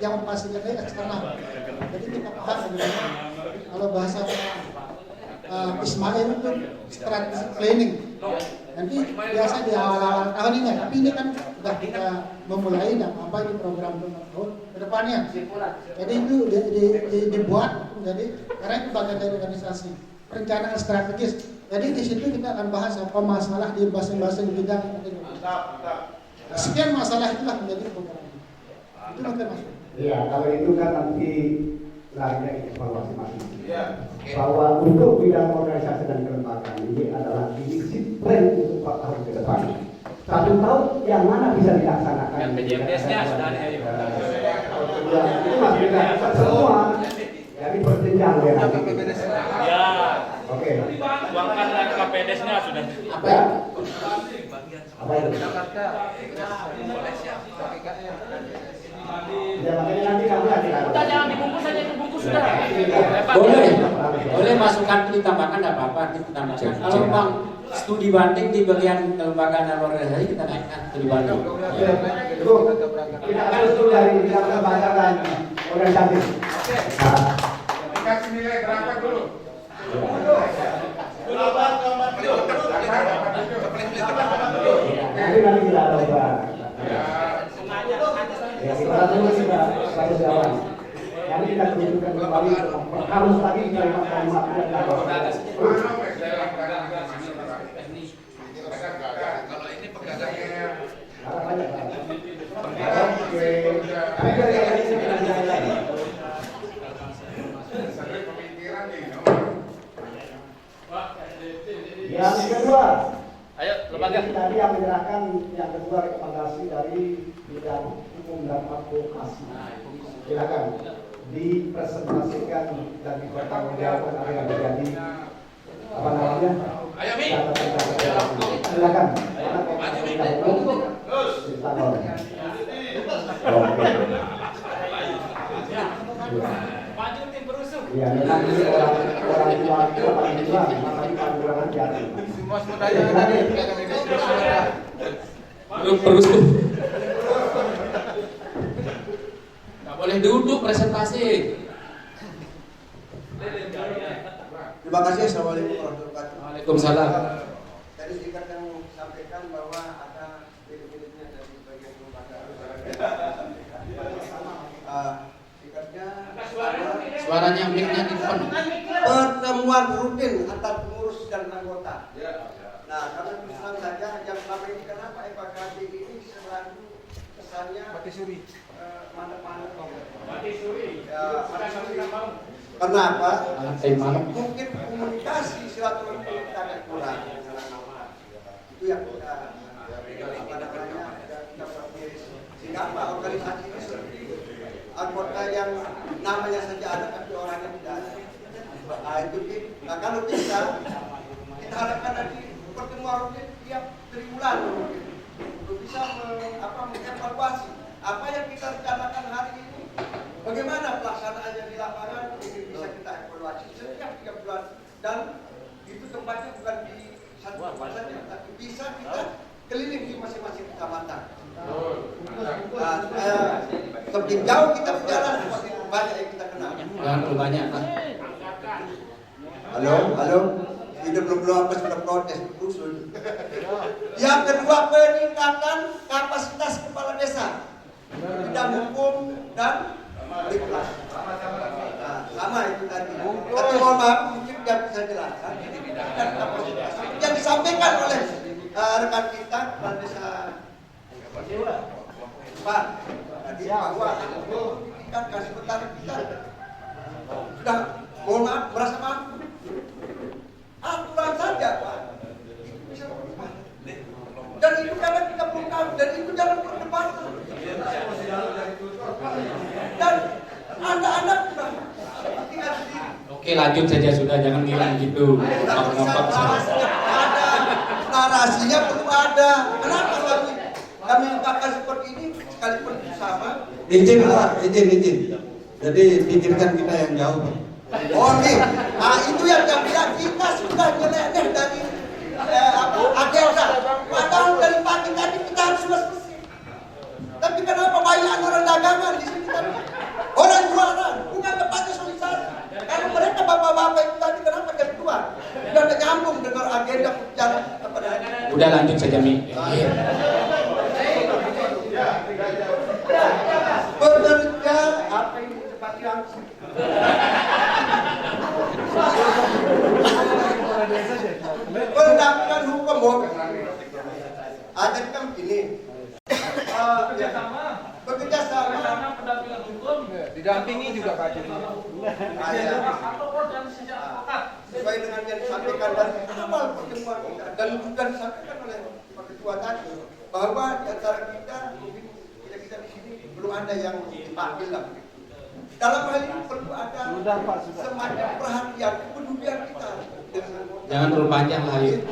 yang memfasilitasi eksternal. Jadi kita paham bagaimana kalau bahasa Ismail itu strategic planning. Nanti biasa di awal-awal tahun ini, tapi ini kan sudah kita memulai dan apa ini program untuk tahun ke depannya. Jadi itu dibuat jadi karena itu bagian dari organisasi perencanaan strategis. Jadi di situ kita akan bahas apa masalah di masing-masing bidang. Sekian masalah itulah menjadi program. Itu mungkin masuk. Iya, kalau itu kan nanti lainnya evaluasi masing-masing. Bahwa untuk bidang organisasi dan kelembagaan ini adalah disiplin untuk 4 tahun ke depan. 1 tahun yang mana bisa dilaksanakan? Yang PJMDS-nya sudah ada. Itu masih kita semua. Jadi berjenjang ya nanti. Ya. Oke. Tuangkan KPDS-nya sudah. Apa ya? Apa itu? Ya makanya nanti kami akan. Udah jangan dibungkus saja, dibungkus sudah. Boleh masukan ditambahkan nggak apa-apa, ditambahkan. Kalau memang studi banding di bagian kelembagaan dan organisasi kita naikkan studi banding. Kita akan studi dari bidang kelembagaan dan organisasi. Kasih nilai berapa dulu? Nanti kita coba. Ya kita dulu kita pada jalan. Nanti kita tunjukkan kembali harus lagi kalimat-kalimat yang Kalau ini pegangannya yang kedua, ayo lembaga. Tadi yang menyerahkan yang kedua rekomendasi dari bidang hukum dan advokasi. Silakan dipresentasikan dan dipertanggungjawabkan apa yang terjadi. Apa namanya? Silakan. Maju tim berusuh. Iya, memang ini orang tua kita paling tua, makanya panggulangan jatuh. Semua semuanya tadi Terus tuh. Nggak boleh duduk presentasi. Terima kasih. Assalamualaikum warahmatullahi wabarakatuh. Waalaikumsalam. Tadi singkat yang sampaikan bahwa ada milik-miliknya dari bagian lembaga. Singkatnya Suaranya mic-nya di depan. pertemuan rutin antar pengurus dan anggota. Nah, karena terus terang saja yang selama ini kenapa FKKB ini selalu kesannya mandek-mandek. Karena apa? Mungkin komunikasi silaturahmi kita agak kurang. Itu yang kita sehingga apa organisasi ini seperti anggota yang namanya saja ada tapi orangnya tidak ada. Nah itu nah kalau kita harapkan nanti pertemuan rutin tiap triwulan untuk bisa mengevaluasi apa yang kita rencanakan hari ini, bagaimana pelaksanaannya di lapangan, mungkin bisa kita evaluasi setiap 3 bulan dan itu tempatnya bukan di satu tempat saja, tapi bisa kita keliling di masing-masing kecamatan. Nah, semakin jauh kita berjalan, semakin banyak yang kita kenal. Jangan terlalu banyak, Pak. Halo, Itu belum apa sudah protes usul. Yang kedua, peningkatan kapasitas kepala desa bidang hukum dan legislasi. Sama itu tadi. Tapi mohon maaf, mungkin tidak bisa jelaskan. Dan kapasitas yang disampaikan oleh rekan kita kepala desa Pak tadi bahwa kan kasih petani kita sudah mohon maaf merasa mampu. Aturan saja Pak. Dan itu karena kita belum tahu, dan itu jangan perdebatan. Dan Anda sudah tinggal sendiri. Oke, lanjut saja sudah, jangan ngilang gitu. Ngomong-ngomong. Narasinya perlu ada. Kenapa kami ungkapkan seperti ini sekalipun sama? Izin Pak, izin. Jadi pikirkan kita yang jauh Pak. Oke, nah itu yang bilang kita sudah nyeleneh dari agenda. Padahal dari pagi tadi kita harus selesai. Tapi kenapa banyak orang dagangan di sini tadi? Orang jualan, bukan tempatnya sosialisasi. Kalau mereka bapak-bapak itu tadi kenapa jadi keluar? Sudah nyambung dengan agenda jalan kepada. Udah lanjut saja Mi. Bekerja apa ini seperti langsung. Pendampingan hukum ada kan gini. Bekerja sama pendampingan hukum didampingi juga Pak Juri. Sesuai dengan yang disampaikan dari awal pertemuan kita dan juga disampaikan oleh Pak Ketua tadi bahwa di antara kita mungkin kita di sini belum ada yang dipanggil lah. Dalam hal ini perlu ada semacam perhatian, kepedulian kita. Jangan terlalu panjang lah yuk.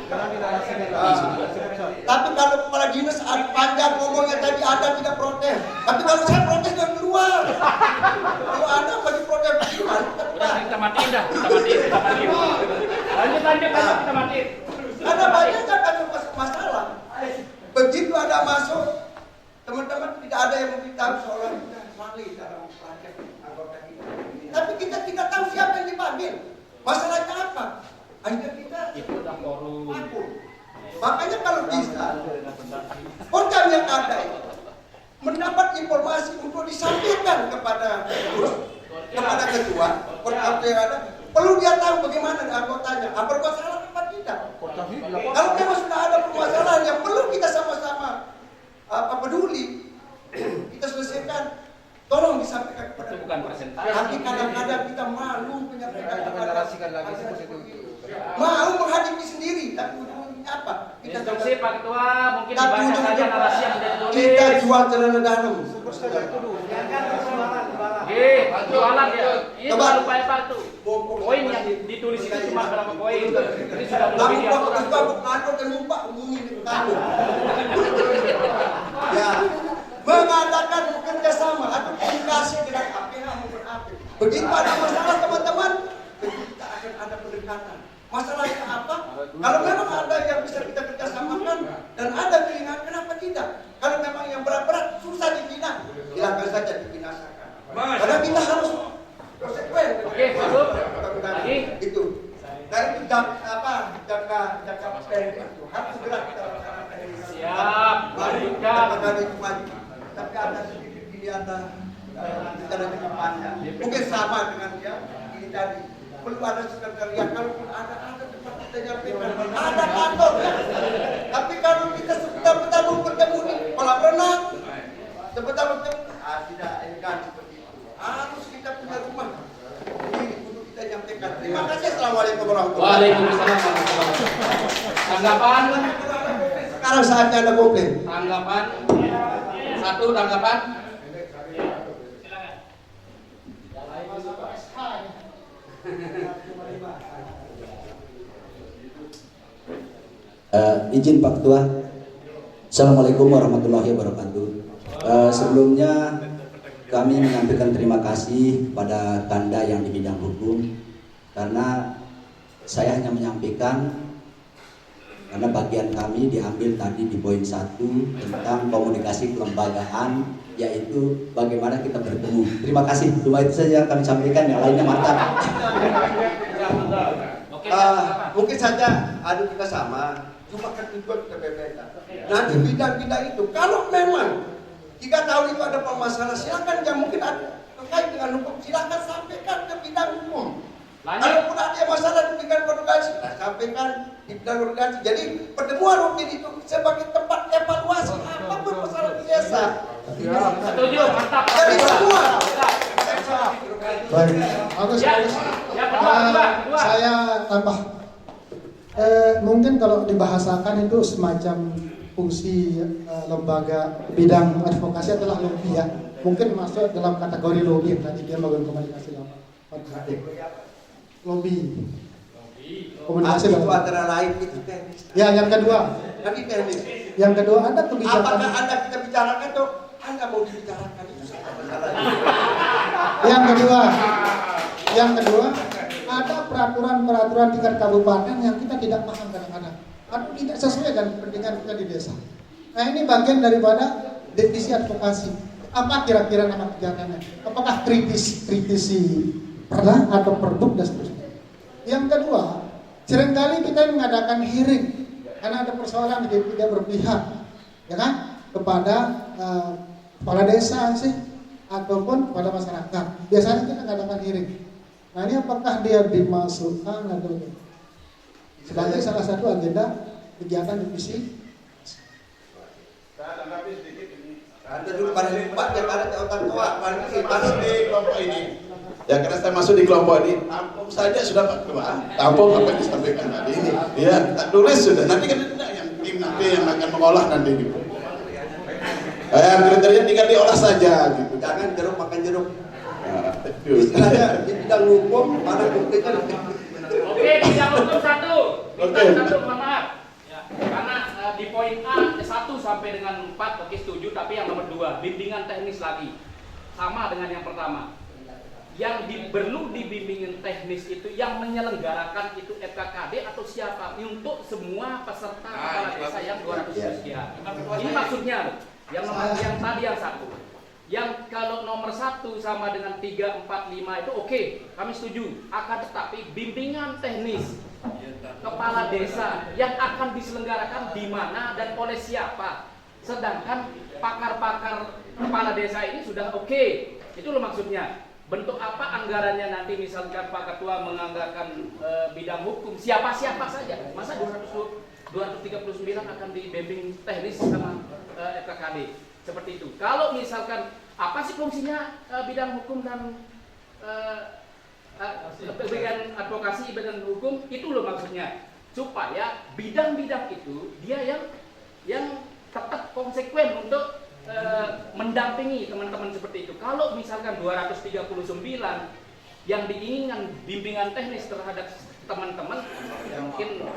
Tapi kalau kepala dinas ada panjang ngomongnya tadi Anda tidak protes. Tapi kalau saya protes dari luar. Kalau Anda masih protes di luar. Udah kita matiin dah, kita matiin. Lanjut kita matiin. Ada banyak kan masalah. Begitu ada masuk, teman-teman tidak ada yang memberitahu seolah kita salih dalam pelatihan anggota kita. Tapi kita tidak tahu siapa yang dipanggil. Masalahnya apa? Akhirnya kita forum. Makanya kalau bisa, program yang ada itu mendapat informasi untuk disampaikan kepada ketua, program yang ada, perlu dia tahu bagaimana anggotanya, bermasalah apa tidak. Kalau memang sudah ada permasalahan yang perlu kita sama-sama peduli, kita selesaikan. Tolong disampaikan kepada itu bukan presentasi. Tapi kadang-kadang kita malu menyampaikan narasikan lagi seperti itu. Mau menghadapi sendiri, tapi ujungnya apa? Kita instruksi Pak Ketua mungkin dibaca saja narasi yang sudah ditulis. Kita jual celana dalam. Jualan ya. Ini terlalu Pak tuh. Poin yang ditulis itu cuma berapa poin. Ini sudah melebihi aturan. Kamu dan lupa bunyi di kamu. Ya. Mengadakan kerjasama atau komunikasi dengan APH maupun AP. Begitu ada masalah teman-teman, kita akan ada pendekatan. Masalahnya apa? Kalau memang ada yang bisa kita kerjasamakan dan ada pilihan, kenapa tidak? Kalau memang yang berat-berat susah dibina, silakan saja dibinasakan. Karena kita harus konsekuen. Oke, masuk. Lagi. Itu. Dan itu jangka pendek itu harus segera kita laksanakan. Siap. Lanjutkan. Tapi ada sedikit kelihatan kita ada jangka panjang. Mungkin sama dengan dia ini tadi. Perlu ada sekretariat, kalaupun ada tempat kita nyampaikan, ada kantor. Tapi kalau kita sebentar-bentar mau bertemu di kolam renang, sebentar bertemu, tidak elegan seperti itu. Harus kita punya rumah ini untuk kita nyampaikan. Terima kasih. Assalamualaikum warahmatullahi wabarakatuh. Waalaikumsalam warahmatullahi wabarakatuh. Tanggapan? Sekarang saatnya ada komplain. Tanggapan? Satu tanggapan? Izin Pak Ketua. Assalamualaikum warahmatullahi wabarakatuh. Sebelumnya kami menyampaikan terima kasih pada Kanda yang di bidang hukum, karena saya hanya menyampaikan karena bagian kami diambil tadi di poin 1 tentang komunikasi kelembagaan, yaitu bagaimana kita bertemu. Terima kasih. Cuma itu saja yang kami sampaikan, yang lainnya mantap. mungkin saja adu kita sama, cuma kan tujuan kita berbeda. Nanti bidang-bidang itu, kalau memang 3 tahun itu ada permasalahan, silakan yang mungkin ada terkait dengan hukum, silakan sampaikan ke bidang hukum. Kalau pun ada masalah di bidang koordinasi, sampaikan di bidang koordinasi. Jadi pertemuan rutin itu sebagai tempat evaluasi apapun masalah di desa. Setuju, mantap. Jadi semua. Baik, saya tambah. Mungkin kalau dibahasakan itu semacam fungsi lembaga bidang advokasi adalah lobby ya. Mungkin masuk dalam kategori lobby tadi dia melakukan komunikasi lama. Lobby. Komunikasi itu antara lain itu teknis. Ya, yang kedua. Nanti teknis. Yang kedua ada kebijakan. Apakah Anda kita bicarakan tuh? Anda mau dibicarakan itu masalahnya. Yang kedua ada peraturan-peraturan tingkat kabupaten yang kita tidak paham kadang-kadang atau tidak sesuai dengan kepentingan kita di desa. Nah ini bagian daripada definisi advokasi. Apa kira-kira nama kegiatannya? Apakah kritisi perda atau produk dan seterusnya. Yang kedua, seringkali kita mengadakan hearing karena ada persoalan yang tidak berpihak, ya kan, kepada kepala desa sih ataupun kepada masyarakat. Biasanya kita mengadakan hearing. Nah ini apakah dia dimasukkan atau sebagai salah satu agenda kegiatan divisi? Saya tanggapi sedikit ini. Ada dulu pada tempat yang ada otak tua, masuk di kelompok ini. Ya karena saya masuk di kelompok ini, tampung saja sudah Pak Ketua. Tampung apa yang disampaikan tadi ini. Ya, tak tulis sudah. Nanti kan yang tim nanti yang akan mengolah nanti gitu. Kriteria tinggal diolah saja gitu. Jangan jeruk makan jeruk. Istilahnya di bidang hukum mana buktinya? Oke, bidang hukum 1. Bidang 1, mohon maaf. Karena di poin A 1 sampai dengan 4 oke setuju, tapi yang nomor 2 bimbingan teknis lagi sama dengan yang pertama. Yang perlu dibimbingan teknis itu yang menyelenggarakan itu FKKD atau siapa untuk semua peserta kepala desa yang 200 sekian. Ini maksudnya yang tadi yang 1. Yang kalau nomor 1 sama dengan 3, 4, 5 itu oke, kami setuju. Akan tetapi bimbingan teknis kepala desa yang akan diselenggarakan di mana dan oleh siapa. Sedangkan pakar-pakar kepala desa ini sudah oke. Itu loh maksudnya. Bentuk apa anggarannya nanti misalkan Pak Ketua menganggarkan bidang hukum siapa-siapa saja. Masa 239 akan dibimbing teknis sama FKKD seperti itu. Kalau misalkan apa sih fungsinya bidang hukum dan bidang advokasi bidang hukum itu loh maksudnya supaya bidang-bidang itu dia yang tetap konsekuen untuk mendampingi teman-teman seperti itu. Kalau misalkan 239 yang diinginkan bimbingan teknis terhadap teman-teman ya mungkin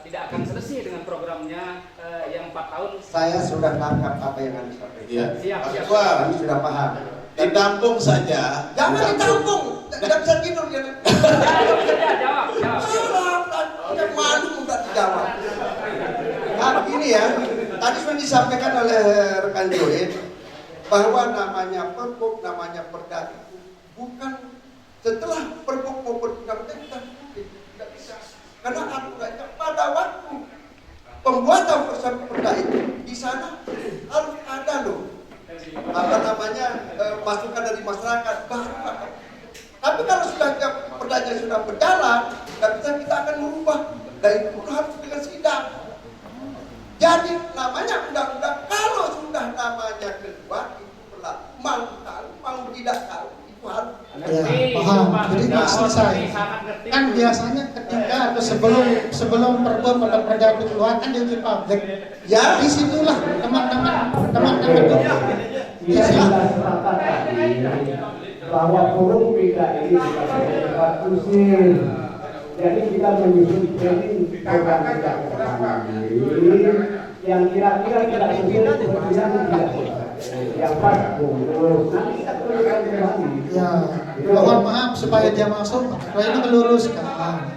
tidak akan selesai dengan programnya yang 4 tahun. Saya sudah tangkap apa yang Anda sampaikan. Iya. Siap. Kami sudah paham. Ditampung saja. Jangan ditampung. Tidak bisa tidur dia. Jawab. Yang malu enggak dijawab. Nah, ini ya. Tadi sudah disampaikan oleh rekan Join bahwa namanya perpuk, namanya perda itu bukan setelah perpuk maupun perda kita tidak bisa. Karena aturannya pada waktu pembuatan perda itu di sana harus ada loh masukan dari masyarakat baru. Tapi kalau sudah perdanya sudah berjalan, tidak bisa kita akan merubah. Dan itu harus dengan sidang. Jadi namanya undang-undang kalau sudah namanya keluar itu berlaku. Mau tahu, mau tidak tahu itu harus. Ya, paham. Jadi selesai. Kan biasanya ketika atau sebelum perda pada perda itu keluar kan diuji publik. Ya, disitulah teman-teman itu. Kita sepakat tadi bahwa forum kita ini bersifat usil. Jadi kita menyusun training program kita ke depan ini yang kira-kira tidak sesuai kepentingan tidak yang pas lurus. Nanti kita teruskan kembali. Ya, mohon maaf supaya dia masuk, supaya ini meluruskan.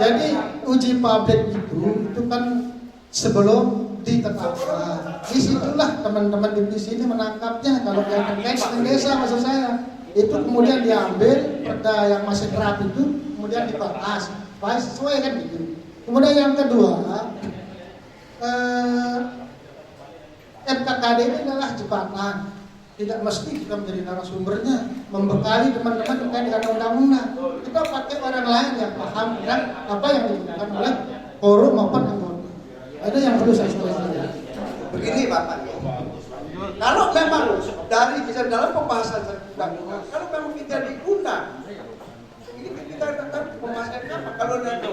Jadi uji publik itu kan sebelum ditetapkan. Disitulah teman-teman di sini menangkapnya kalau yang terkait dengan desa maksud saya. Itu kemudian diambil perda yang masih draft itu kemudian dibahas. supaya sesuai kan gitu. Kemudian yang kedua, MKKD ini adalah jembatan. Tidak mesti kita menjadi narasumbernya, membekali teman-teman terkait dengan undang-undang. Kita pakai orang lain yang paham dengan apa yang digunakan oleh forum maupun anggota. Ada yang perlu saya sampaikan. Begini Bapak, kalau memang dari dalam pembahasan undang-undang, kalau memang kita diundang, ini kita akan pembahasan apa? Kalau nanti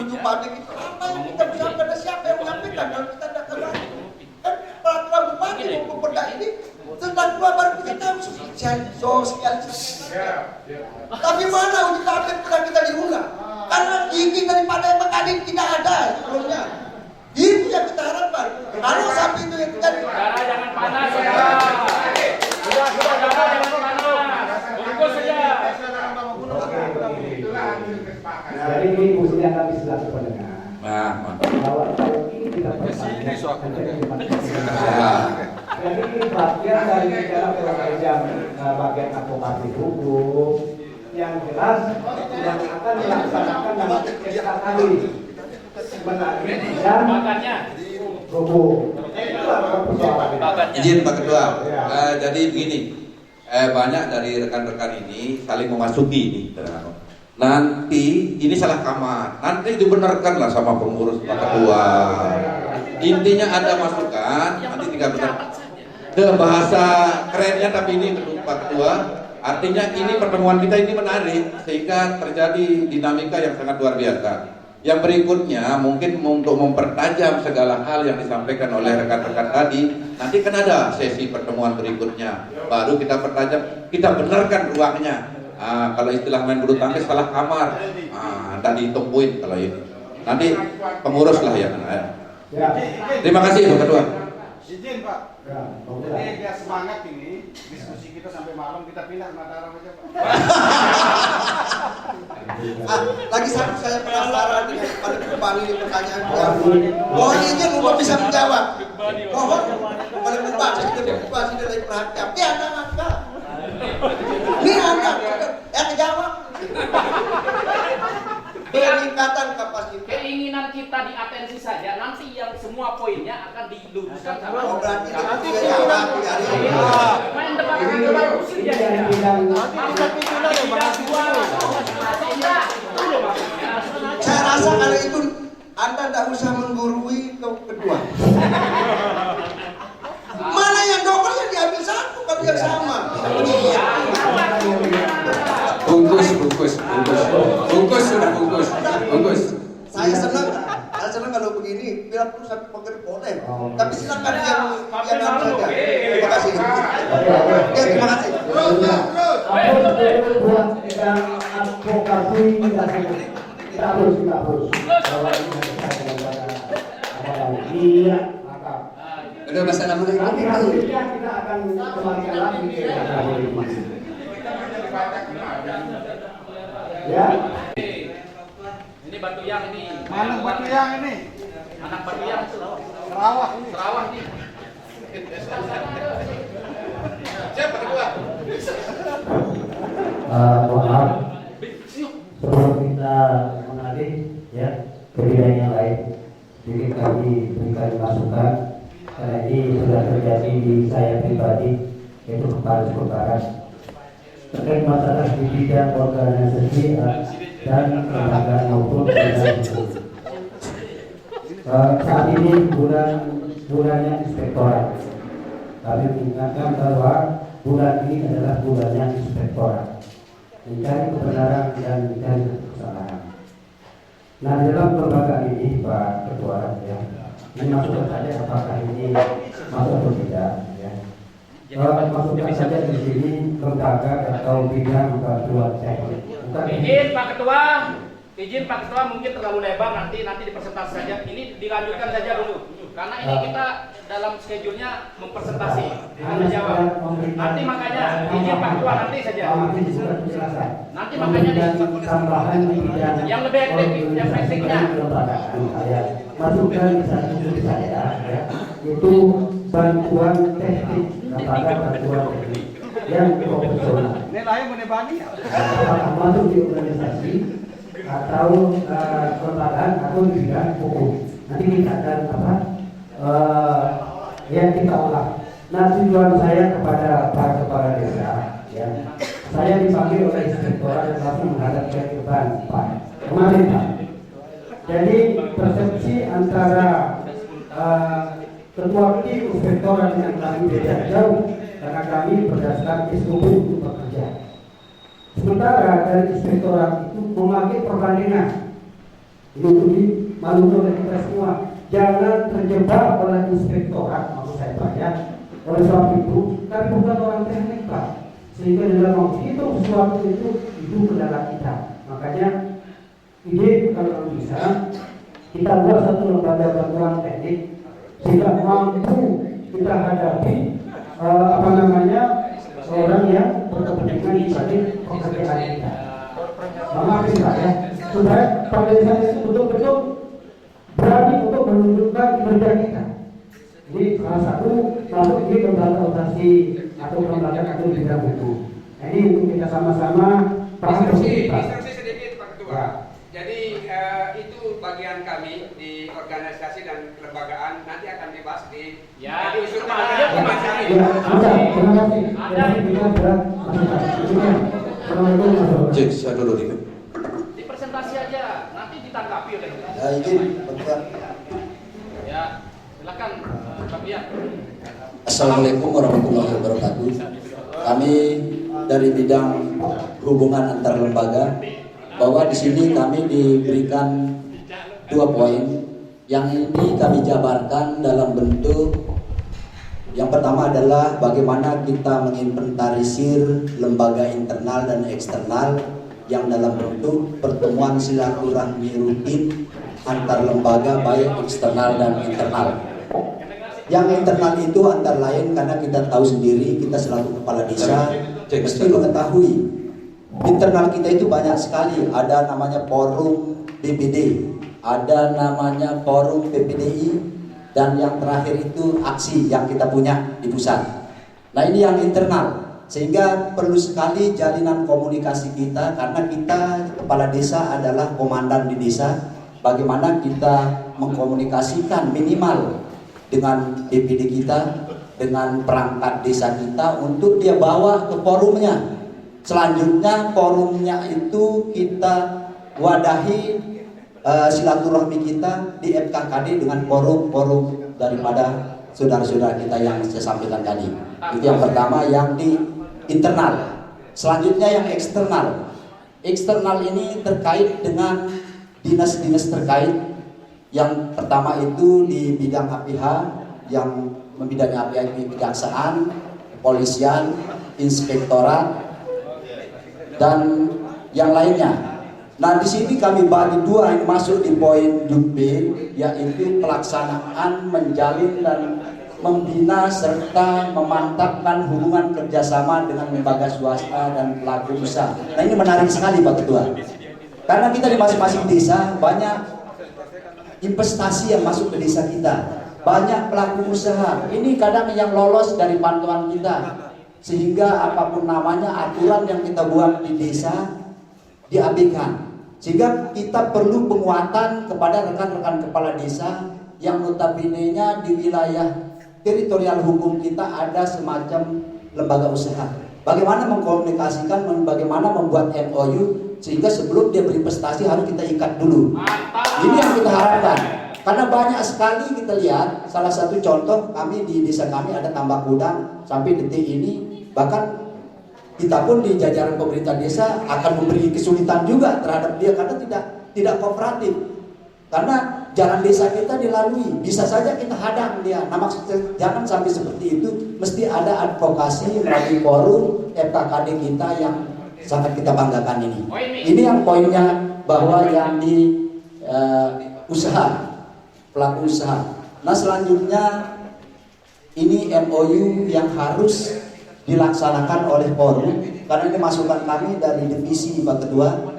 ujung pabrik itu apa yang kita bisa pada siapa yang menyampaikan kalau kita tidak kembali? Kan peraturan bupati maupun perda ini tentang dua baru kita tahu sosialisasi. Tapi mana uji tablet kita diundang? Karena izin daripada MKKD tidak ada sebelumnya. Itu yang kita harapkan. Kalau sampai itu yang kita jangan panas saudara. Sudah jangan panas. Fokus saja. Jadi ini fungsinya kami selaku pendengar. Bahwa kalau ini tidak berpanjang, jadi ini bagian dari dalam program bagian advokasi hukum yang jelas yang akan dilaksanakan dalam SKKD Makanya izin Pak Ketua. Jadi begini, banyak dari rekan-rekan ini saling memasuki ini. Nanti ini salah kamar, nanti dibenarkan lah sama pengurus Pak Ketua. Intinya ada masukan, nanti tinggal benar. Ke bahasa kerennya tapi ini menurut Pak Ketua, artinya ini pertemuan kita ini menarik sehingga terjadi dinamika yang sangat luar biasa. Yang berikutnya mungkin untuk mempertajam segala hal yang disampaikan oleh rekan-rekan tadi, nanti kan ada sesi pertemuan berikutnya. Baru kita pertajam, kita benarkan ruangnya. Kalau istilah main bulu tangkis salah kamar, tidak dihitung poin kalau ini. Nanti pengurus lah ya. Terima kasih Pak Ketua. Izin Pak. Ini biar semangat ini diskusi kita sampai malam, kita pindah ke Mataram aja Pak. Lagi satu saya penasaran dengan pada kembali di pertanyaan mohon izin untuk bisa menjawab. Mohon pada lupa saya tidak situasi dari perhatian. Ini anak-anak. Ini anak yang jawab. Peningkatan kapasitas. Keinginan kita di atensi saja, nanti yang semua poinnya akan diluruskan sama. Oh berarti nanti jawab dari main debat kursi ya. Saya rasa kalau itu Anda tidak usah menggurui ke kedua. Mana yang double yang diambil satu kalau yang sama. Bungkus. Saya senang kalau begini, bila perlu sampai pengger boleh. Tapi silakan yang saja. Terima kasih. Terima kasih. Advokasi kita harus Udah masalah nanti kita akan kembalikan lagi ya. Ini Batu Yang ini. Mana Batu Yang ini? Anak Batu Yang Sarawak ini. Sarawak nih. Siapa Ketua? Mohon maaf, sebelum kita mengalih ya ke bidang yang lain, jadi kami berikan masukan karena ini sudah terjadi di saya pribadi, yaitu kemarin kebakaran terkait masalah di bidang organisasi dan kelembagaan maupun saat ini bulannya inspektorat. Kami mengingatkan bahwa bulan ini adalah bulannya inspektorat, mencari kebenaran dan mencari kesalahan. Nah, dalam kelembagaan ini Pak Ketua ya, ini masukkan saja apakah ini masuk atau tidak ya. Masukkan saja di sini lembaga atau bidang bantuan teknik. Izin Pak Ketua, mungkin terlalu lebar, nanti dipresentasi saja. Ini dilanjutkan saja dulu, karena ini kita dalam schedule-nya mempresentasi, menjawab. Nanti makanya izin Pak Ketua nanti saja. Nanti makanya tambahan di bidang yang lebih efektif, yang basicnya. Masukkan di saya ya, itu bantuan teknik, lembaga bantuan teknik yang profesional. Ini lain menebani ya. Masuk di organisasi atau kelembagaan atau bidang hukum. Nanti kita akan yang kita ulang. Nah, tujuan saya kepada para kepala desa, ya, saya dipanggil oleh inspektorat dan langsung menghadap ke depan Pak kemarin Pak. Jadi persepsi antara ketua tim inspektorat dengan kami beda jauh karena kami berdasarkan SOP untuk bekerja. Sementara dari inspektorat itu memakai perbandingan ini untuk dimaklumi oleh kita semua. Jangan terjebak oleh inspektorat, maksud saya Pak ya. Oleh sebab itu, kami bukan orang teknik Pak, sehingga dalam menghitung sesuatu itu kendala kita. Makanya ide kalau bisa kita buat satu lembaga bantuan teknik sehingga mampu kita hadapi orang yang berkepentingan di balik pekerjaan kita. Maafin Pak ya, supaya pada desa itu betul-betul berani untuk menunjukkan kinerja kita. Ini salah satu masuk di lembaga organisasi atau lembaga atau bidang hukum. Nah, ini untuk kita sama-sama paham instruksi sedikit Pak Ketua. Jadi itu bagian kami di organisasi dan kelembagaan nanti akan dibahas di diusulkan oleh kami. Cek, saya dulu dikit. Di presentasi aja, nanti ditanggapi oleh izin, ya, silakan Pak Bian. Assalamualaikum warahmatullahi wabarakatuh. Kami dari bidang hubungan antar lembaga, bahwa di sini kami diberikan 2 poin yang ini kami jabarkan dalam bentuk yang pertama adalah bagaimana kita menginventarisir lembaga internal dan eksternal yang dalam bentuk pertemuan silaturahmi rutin antar lembaga baik eksternal dan internal. Yang internal itu antara lain karena kita tahu sendiri, kita selaku kepala desa mesti mengetahui internal kita itu banyak sekali. Ada namanya forum BPD, ada namanya forum PPDI, dan yang terakhir itu aksi yang kita punya di pusat. Nah ini yang internal, sehingga perlu sekali jalinan komunikasi kita karena kita kepala desa adalah komandan di desa. Bagaimana kita mengkomunikasikan minimal dengan DPD kita, dengan perangkat desa kita untuk dia bawa ke forumnya. Selanjutnya forumnya itu kita wadahi silaturahmi kita di FKKD dengan forum-forum daripada saudara-saudara kita yang saya sampaikan tadi. Itu yang pertama yang di internal. Selanjutnya yang eksternal. Eksternal ini terkait dengan dinas-dinas terkait. Yang pertama itu di bidang APH yang membidangi APH kejaksaan, kepolisian, inspektorat, dan yang lainnya. Nah di sini kami bagi 2 yang masuk di poin B, yaitu pelaksanaan, menjalin dan membina serta memantapkan hubungan kerjasama dengan lembaga swasta dan pelaku usaha. Nah ini menarik sekali Pak Ketua, karena kita di masing-masing desa banyak investasi yang masuk ke desa kita, banyak pelaku usaha. Ini kadang yang lolos dari pantauan kita, sehingga apapun namanya aturan yang kita buat di desa diabaikan. Sehingga kita perlu penguatan kepada rekan-rekan kepala desa yang notabene-nya di wilayah teritorial hukum kita ada semacam lembaga usaha. Bagaimana mengkomunikasikan, bagaimana membuat MOU sehingga sebelum dia berinvestasi harus kita ikat dulu. Ini yang kita harapkan. Karena banyak sekali kita lihat, salah satu contoh kami di desa kami ada tambak udang sampai detik ini, bahkan kita pun di jajaran pemerintah desa akan memberi kesulitan juga terhadap dia karena tidak kooperatif. Karena jalan desa kita dilalui, bisa saja kita hadang dia. Nah maksudnya jangan sampai seperti itu, mesti ada advokasi melalui forum FKKD kita yang sangat kita banggakan ini. Ini yang poinnya bahwa yang di usaha, pelaku usaha. Nah selanjutnya ini MOU yang harus dilaksanakan oleh forum, karena ini masukan kami dari divisi Pak Ketua.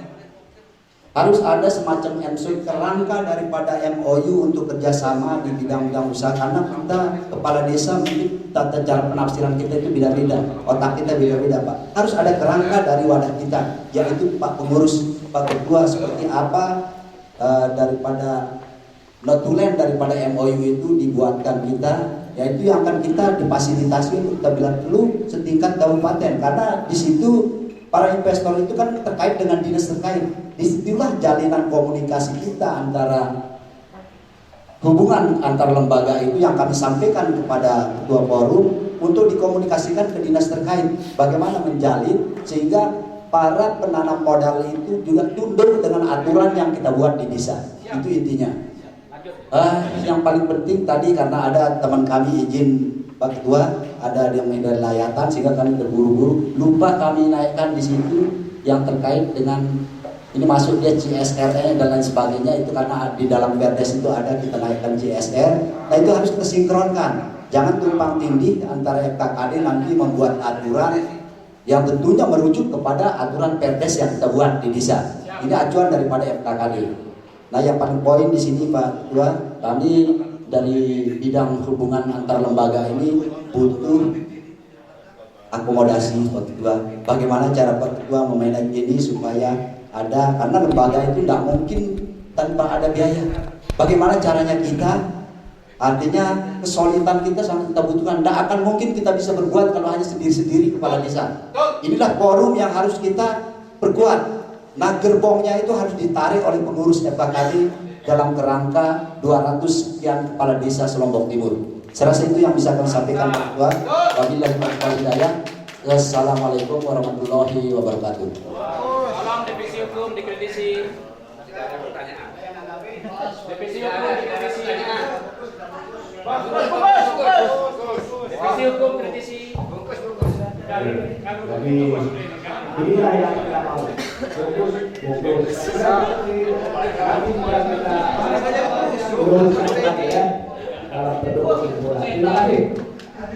Harus ada semacam MOU kerangka daripada MOU untuk kerjasama di bidang-bidang usaha, karena kita kepala desa mungkin tata cara penafsiran kita itu beda-beda, otak kita beda-beda Pak. Harus ada kerangka dari wadah kita, yaitu Pak Pengurus Pak Ketua seperti apa daripada notulen daripada MOU itu dibuatkan kita, yaitu yang akan kita difasilitasi untuk kita bila perlu setingkat kabupaten, karena di situ para investor itu kan terkait dengan dinas terkait. Disitulah jalinan komunikasi kita antara hubungan antar lembaga itu yang kami sampaikan kepada ketua forum untuk dikomunikasikan ke dinas terkait, bagaimana menjalin sehingga para penanam modal itu juga tunduk dengan aturan yang kita buat di desa. Itu intinya. Yang paling penting tadi karena ada teman kami izin Pak Ketua, ada yang dari layatan sehingga kami terburu-buru lupa kami naikkan di situ yang terkait dengan ini masuk dia CSR dan lain sebagainya, itu karena di dalam Perdes itu ada kita naikkan CSR. Nah itu harus kita sinkronkan, jangan tumpang tindih antara FKKD nanti membuat aturan yang tentunya merujuk kepada aturan Perdes yang kita buat di desa. Ini acuan daripada FKKD. Nah yang paling poin di sini Pak Ketua, kami dari bidang hubungan antar lembaga ini butuh akomodasi Pak Ketua. Bagaimana cara Pak Ketua memanage ini supaya ada, karena lembaga itu tidak mungkin tanpa ada biaya. Bagaimana caranya kita, artinya kesulitan kita sangat kita butuhkan. Tidak akan mungkin kita bisa berbuat kalau hanya sendiri-sendiri kepala desa. Inilah forum yang harus kita perkuat. Nah gerbongnya itu harus ditarik oleh pengurus FKKD dalam kerangka 200 sekian kepala desa Selombok Timur. Saya rasa itu yang bisa kami sampaikan Pak Ketua. Wabillahi taufiq hidayah. Wassalamualaikum warahmatullahi wabarakatuh. Tolong divisi hukum dikritisi. Ada pertanyaan. Divisi hukum dikritisi. Divisi hukum kritisi. Jadi inilah yang kita mau fokus. Kami sudah kita uruskan ya dalam bentuk kesimpulan. Terima kasih.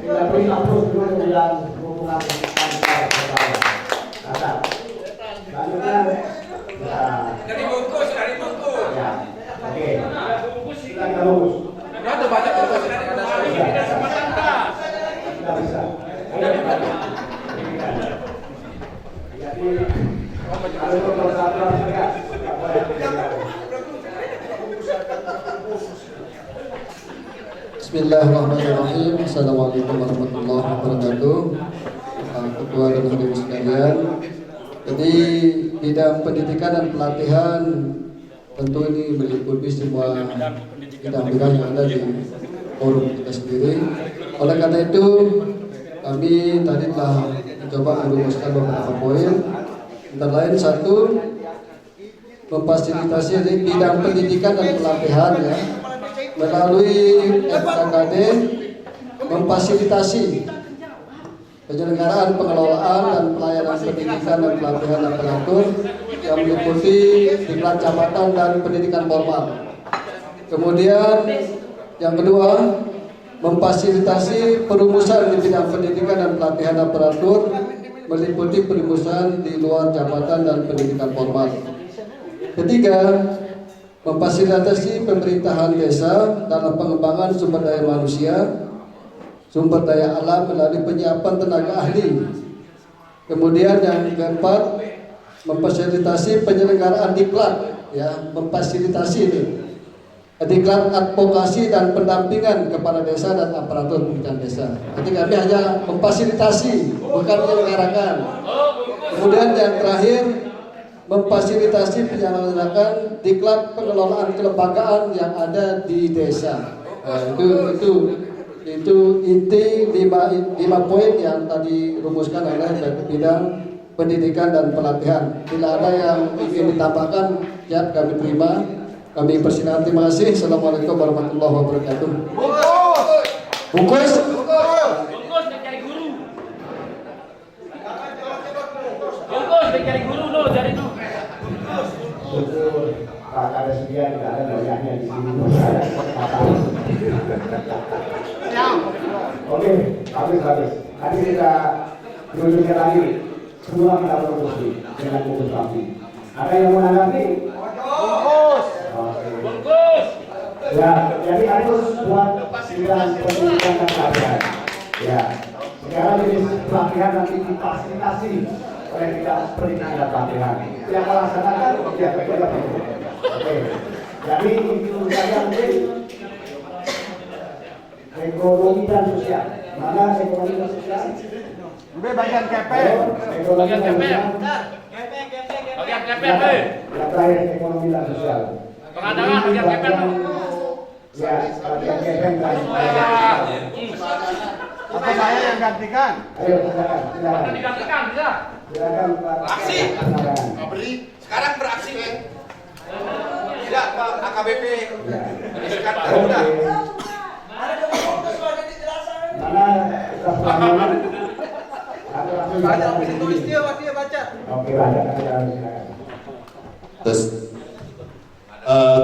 Kita beri aplaus dulu yang hubungan antar kepala. Kata. Dari bungkus. Ya. Oke. Kita bungkus. Ada baca bungkus. Ada kesempatan tak? Tidak bisa. Bismillahirrahmanirrahim. Assalamualaikum warahmatullahi wabarakatuh. Ketua dan hadirin sekalian. Jadi bidang pendidikan dan pelatihan tentu ini meliputi semua bidang-bidang yang ada di forum kita sendiri. Oleh karena itu kami tadi telah mencoba merumuskan beberapa poin. Antara lain satu, memfasilitasi di bidang pendidikan dan pelatihan ya, melalui FKKD memfasilitasi penyelenggaraan pengelolaan dan pelayanan pendidikan dan pelatihan aparatur yang meliputi diklat jabatan dan pendidikan formal. Kemudian yang kedua, memfasilitasi perumusan di bidang pendidikan dan pelatihan aparatur meliputi perumusan di luar jabatan dan pendidikan formal. Ketiga, memfasilitasi pemerintahan desa dalam pengembangan sumber daya manusia, sumber daya alam melalui penyiapan tenaga ahli. Kemudian yang keempat, memfasilitasi penyelenggaraan diklat, ya, memfasilitasi ini diklat advokasi dan pendampingan kepada desa dan aparatur pemerintahan desa. Jadi kami hanya memfasilitasi, bukan menyelenggarakan. Kemudian yang terakhir, memfasilitasi penyelenggaraan diklat pengelolaan kelembagaan yang ada di desa. Nah, itu inti 5 poin yang tadi rumuskan oleh bidang pendidikan dan pelatihan. Bila ada yang ingin ditambahkan, siap kami terima. Kami persilakan. Terima kasih. Assalamualaikum warahmatullahi wabarakatuh. Bungkus. Bungkus mencari guru. Bungkus mencari guru lo jadi no. Pak ada sedia tidak ada banyak di sini. Oke, habis. Tadi kita berujungnya lagi. Semua kita produksi dengan bungkus kami. Ada yang mau menanggapi? Bungkus. Ya, jadi harus buat bidang pendidikan dan pelatihan. Ya, sekarang jenis pelatihan nanti difasilitasi supaya tidak seperti tidak tampilan. Yang melaksanakan ya ketua. Oke. Jadi itu saya mungkin ekonomi dan sosial. Mana ekonomi dan sosial? Udah bagian KP. Bagian KP. Bagian KP. Yang terakhir ekonomi dan sosial. Pengadangan bagian KP. Ya, bagian KP dan Apa saya yang gantikan? Ayo silakan. Mana digantikan bisa? Silakan Pak. Aksi. Sekarang beraksi. Tidak Pak AKBP. Sekarang udah. Mana pelayanan? Baca bisa tulis dia baca. Oke, baca silakan. Terus,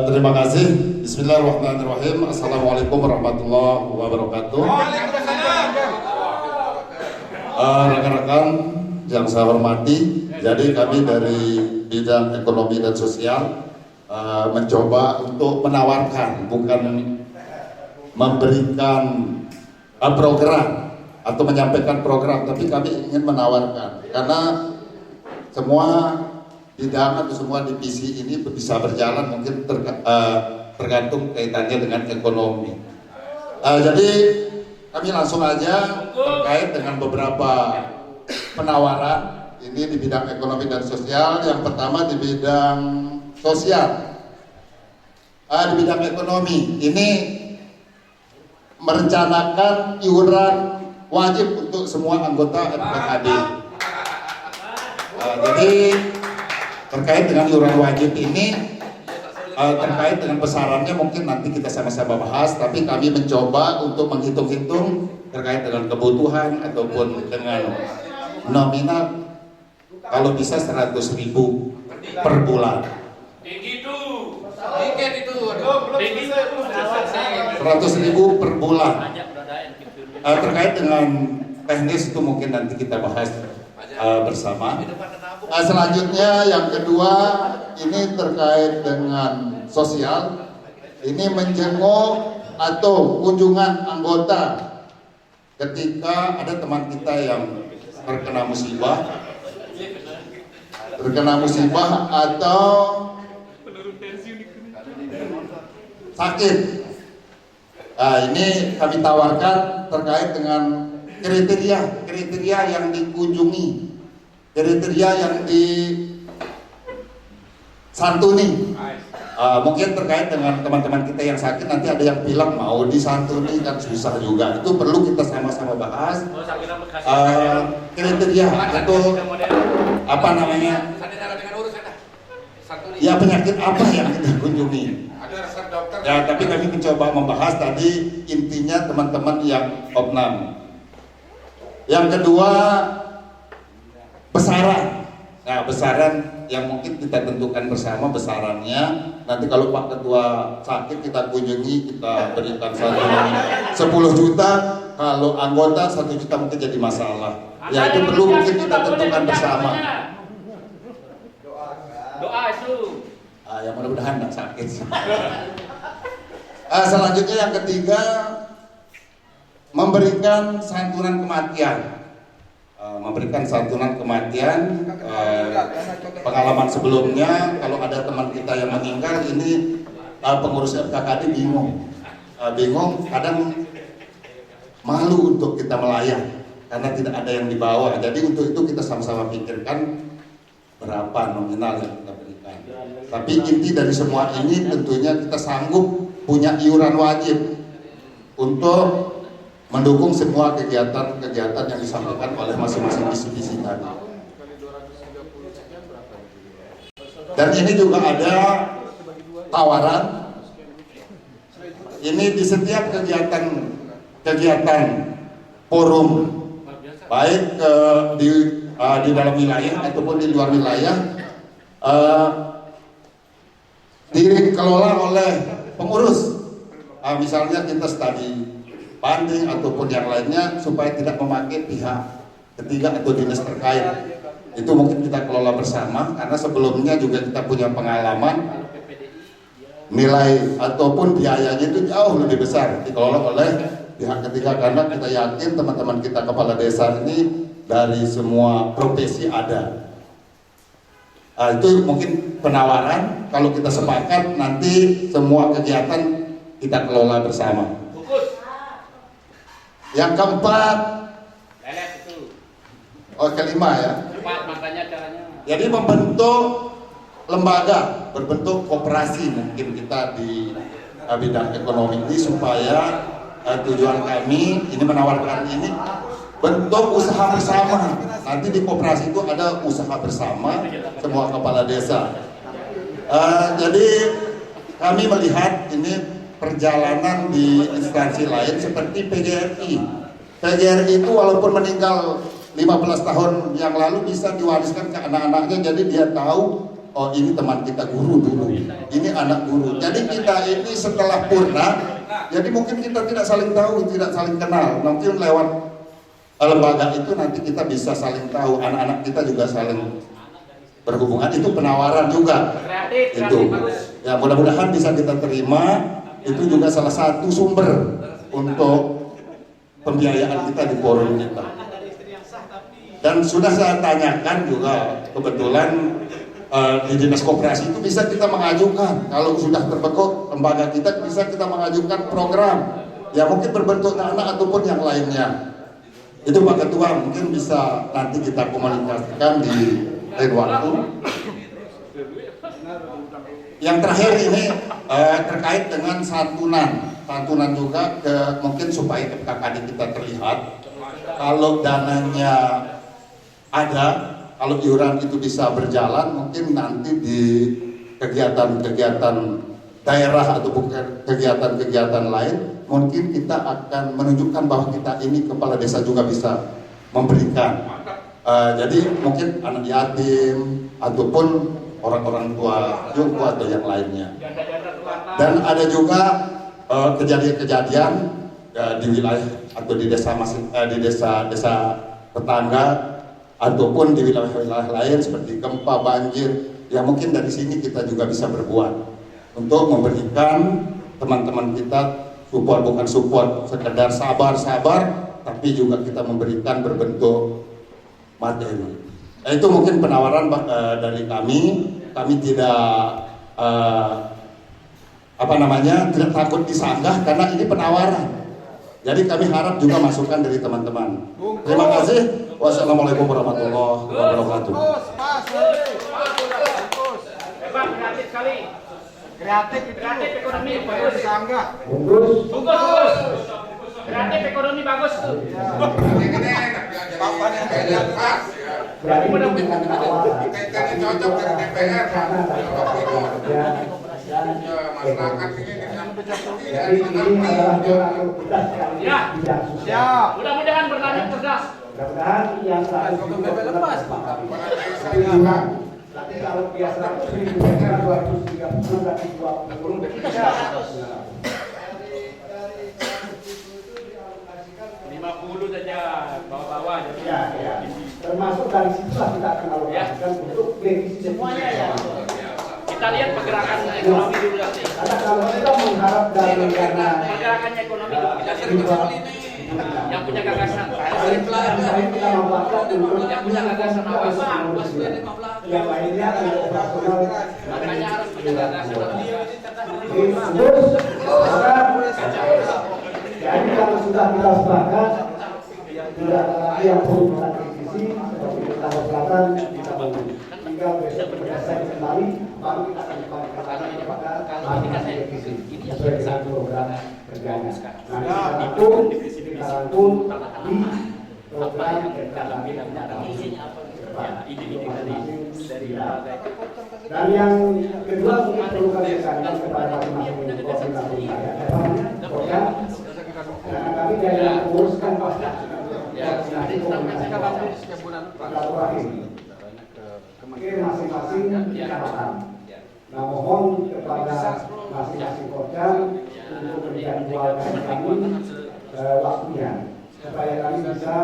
terima kasih. Bismillahirrahmanirrahim. Assalamualaikum warahmatullahi wabarakatuh. Rekan-rekan yang saya hormati, jadi kami dari bidang ekonomi dan sosial mencoba untuk menawarkan, bukan memberikan program atau menyampaikan program, tapi kami ingin menawarkan, karena semua bidang atau semua divisi ini bisa berjalan mungkin tergantung kaitannya dengan ekonomi. Jadi kami langsung aja terkait dengan beberapa penawaran ini di bidang ekonomi dan sosial. Yang pertama di bidang sosial, di bidang ekonomi ini merencanakan iuran wajib untuk semua anggota FKKD. Jadi terkait dengan iuran wajib ini, terkait dengan besarannya mungkin nanti kita sama-sama bahas, tapi kami mencoba untuk menghitung-hitung terkait dengan kebutuhan ataupun dengan nominal, kalau bisa 100.000 per bulan. Tinggi tuh. Tiket itu. Tinggi tuh. 100.000 per bulan. Terkait dengan teknis itu mungkin nanti kita bahas bersama. Selanjutnya yang kedua ini terkait dengan sosial, ini menjenguk atau kunjungan anggota ketika ada teman kita yang terkena musibah atau sakit. Ini kami tawarkan terkait dengan kriteria yang dikunjungi, kriteria yang disantuni. Mungkin terkait dengan teman-teman kita yang sakit, nanti ada yang bilang mau disantuni kan susah juga. Itu perlu kita sama-sama bahas. Kriteria atau apa namanya? Ya penyakit apa yang kita kunjungi? Ya, tapi kami mencoba membahas tadi intinya teman-teman yang opnam. Yang kedua besaran. Nah, besaran yang mungkin kita tentukan bersama besarannya. Nanti kalau Pak Ketua sakit kita kunjungi, kita berikan santunan 10 juta. Kalau anggota 1 juta mungkin jadi masalah. Ya itu perlu mungkin kita tentukan bersama. Doa itu. Ya mudah-mudahan nggak sakit. Selanjutnya yang ketiga, memberikan santunan kematian. Pengalaman sebelumnya kalau ada teman kita yang meninggal ini pengurus FKKD bingung, kadang malu untuk kita melayang karena tidak ada yang dibawa. Jadi untuk itu kita sama-sama pikirkan berapa nominal yang kita berikan. Tapi inti dari semua ini tentunya kita sanggup punya iuran wajib untuk mendukung semua kegiatan-kegiatan yang disampaikan oleh masing-masing divisi tadi. Dan ini juga ada tawaran. Ini di setiap kegiatan forum, baik di dalam wilayah ataupun di luar wilayah, dikelola oleh pengurus. Misalnya kita studi banding ataupun yang lainnya supaya tidak memakai pihak ketiga atau dinas terkait. Itu mungkin kita kelola bersama karena sebelumnya juga kita punya pengalaman nilai ataupun biayanya itu jauh lebih besar dikelola oleh pihak ketiga, karena kita yakin teman-teman kita kepala desa ini dari semua profesi ada. Itu mungkin penawaran, kalau kita sepakat nanti semua kegiatan kita kelola bersama. Yang keempat, kelima ya. Jadi membentuk lembaga, berbentuk koperasi mungkin kita di bidang ekonomi ini supaya tujuan kami ini menawarkan ini bentuk usaha bersama. Nanti di koperasi itu ada usaha bersama semua kepala desa. Jadi kami melihat ini perjalanan di instansi lain seperti PGRI. PGRI itu walaupun meninggal 15 tahun yang lalu bisa diwariskan ke anak-anaknya, jadi dia tahu, oh ini teman kita guru dulu, ini anak guru. Jadi kita ini setelah purna, jadi mungkin kita tidak saling tahu, tidak saling kenal. Nanti lewat lembaga itu nanti kita bisa saling tahu, anak-anak kita juga saling berhubungan. Itu penawaran juga. Itu ya, mudah-mudahan bisa kita terima. Itu juga salah satu sumber untuk pembiayaan kita di forum kita. Dan sudah saya tanyakan juga, kebetulan di dinas koperasi itu bisa kita mengajukan, kalau sudah terbentuk lembaga kita bisa kita mengajukan program ya, mungkin berbentuk anak ataupun yang lainnya. Itu Pak Ketua mungkin bisa nanti kita komunikasikan di lain waktu. Yang terakhir ini terkait dengan santunan juga mungkin supaya FKKD kita terlihat. Kalau dananya ada, kalau iuran itu bisa berjalan, mungkin nanti di kegiatan-kegiatan daerah ataupun kegiatan-kegiatan lain, mungkin kita akan menunjukkan bahwa kita ini kepala desa juga bisa memberikan. Jadi mungkin anak yatim ataupun orang-orang tua jompo atau yang lainnya. Dan ada juga kejadian-kejadian di wilayah atau di desa di desa tetangga ataupun di wilayah-wilayah lain seperti gempa, banjir, ya mungkin dari sini kita juga bisa berbuat untuk memberikan teman-teman kita support, bukan support sekedar sabar-sabar, tapi juga kita memberikan berbentuk materi. Itu mungkin penawaran dari kami. Kami tidak tidak takut disanggah karena ini penawaran. Jadi kami harap juga masukan dari teman-teman. Terima kasih. Wassalamualaikum warahmatullahi wabarakatuh. Kreatif sekali. Kreatif ekonomi bagus. Bungkus. Kreatif ekonomi bagus. Berarti bukan penawaran. Kita cocok dengan DPR, masyarakat ini jadi ini adalah kita sekali tidak siap. Mudah-mudahan berlanjut cerdas. Mudah-mudahan yang 100 lepas. Tapi kalau dia 100.000 hektar 230 berarti 20 kita 50 saja bawah-bawah. Ya. Termasuk dari situlah kita akan alokasikan untuk revisi semuanya ya. Kita lihat pergerakan ekonomi dulu nanti. Karena kalau kita mengharap dari karena pergerakan ekonomi dulu kita yang punya gagasan. Kita membuat yang punya gagasan apa? Yang lainnya operasional. Makanya harus punya gagasan. Jadi kalau sudah kita sepakat, tidak ada lagi yang perlu kita kritisi, seperti kita selatan, kita bangun. Tinggal besok berdasarkan kembali, baru kita akan kembalikan kepada masukan revisi sesuai dengan program kerjanya. Nah, kita rangkum di program dan yang kedua mungkin perlu kami tekankan kepada masing-masing koordinator program. Karena kami tidak menguruskan pasti silaturahim. Mungkin masing-masing kecamatan. Nah, mohon kepada masing-masing program untuk menjadwalkan kami waktunya supaya kami bisa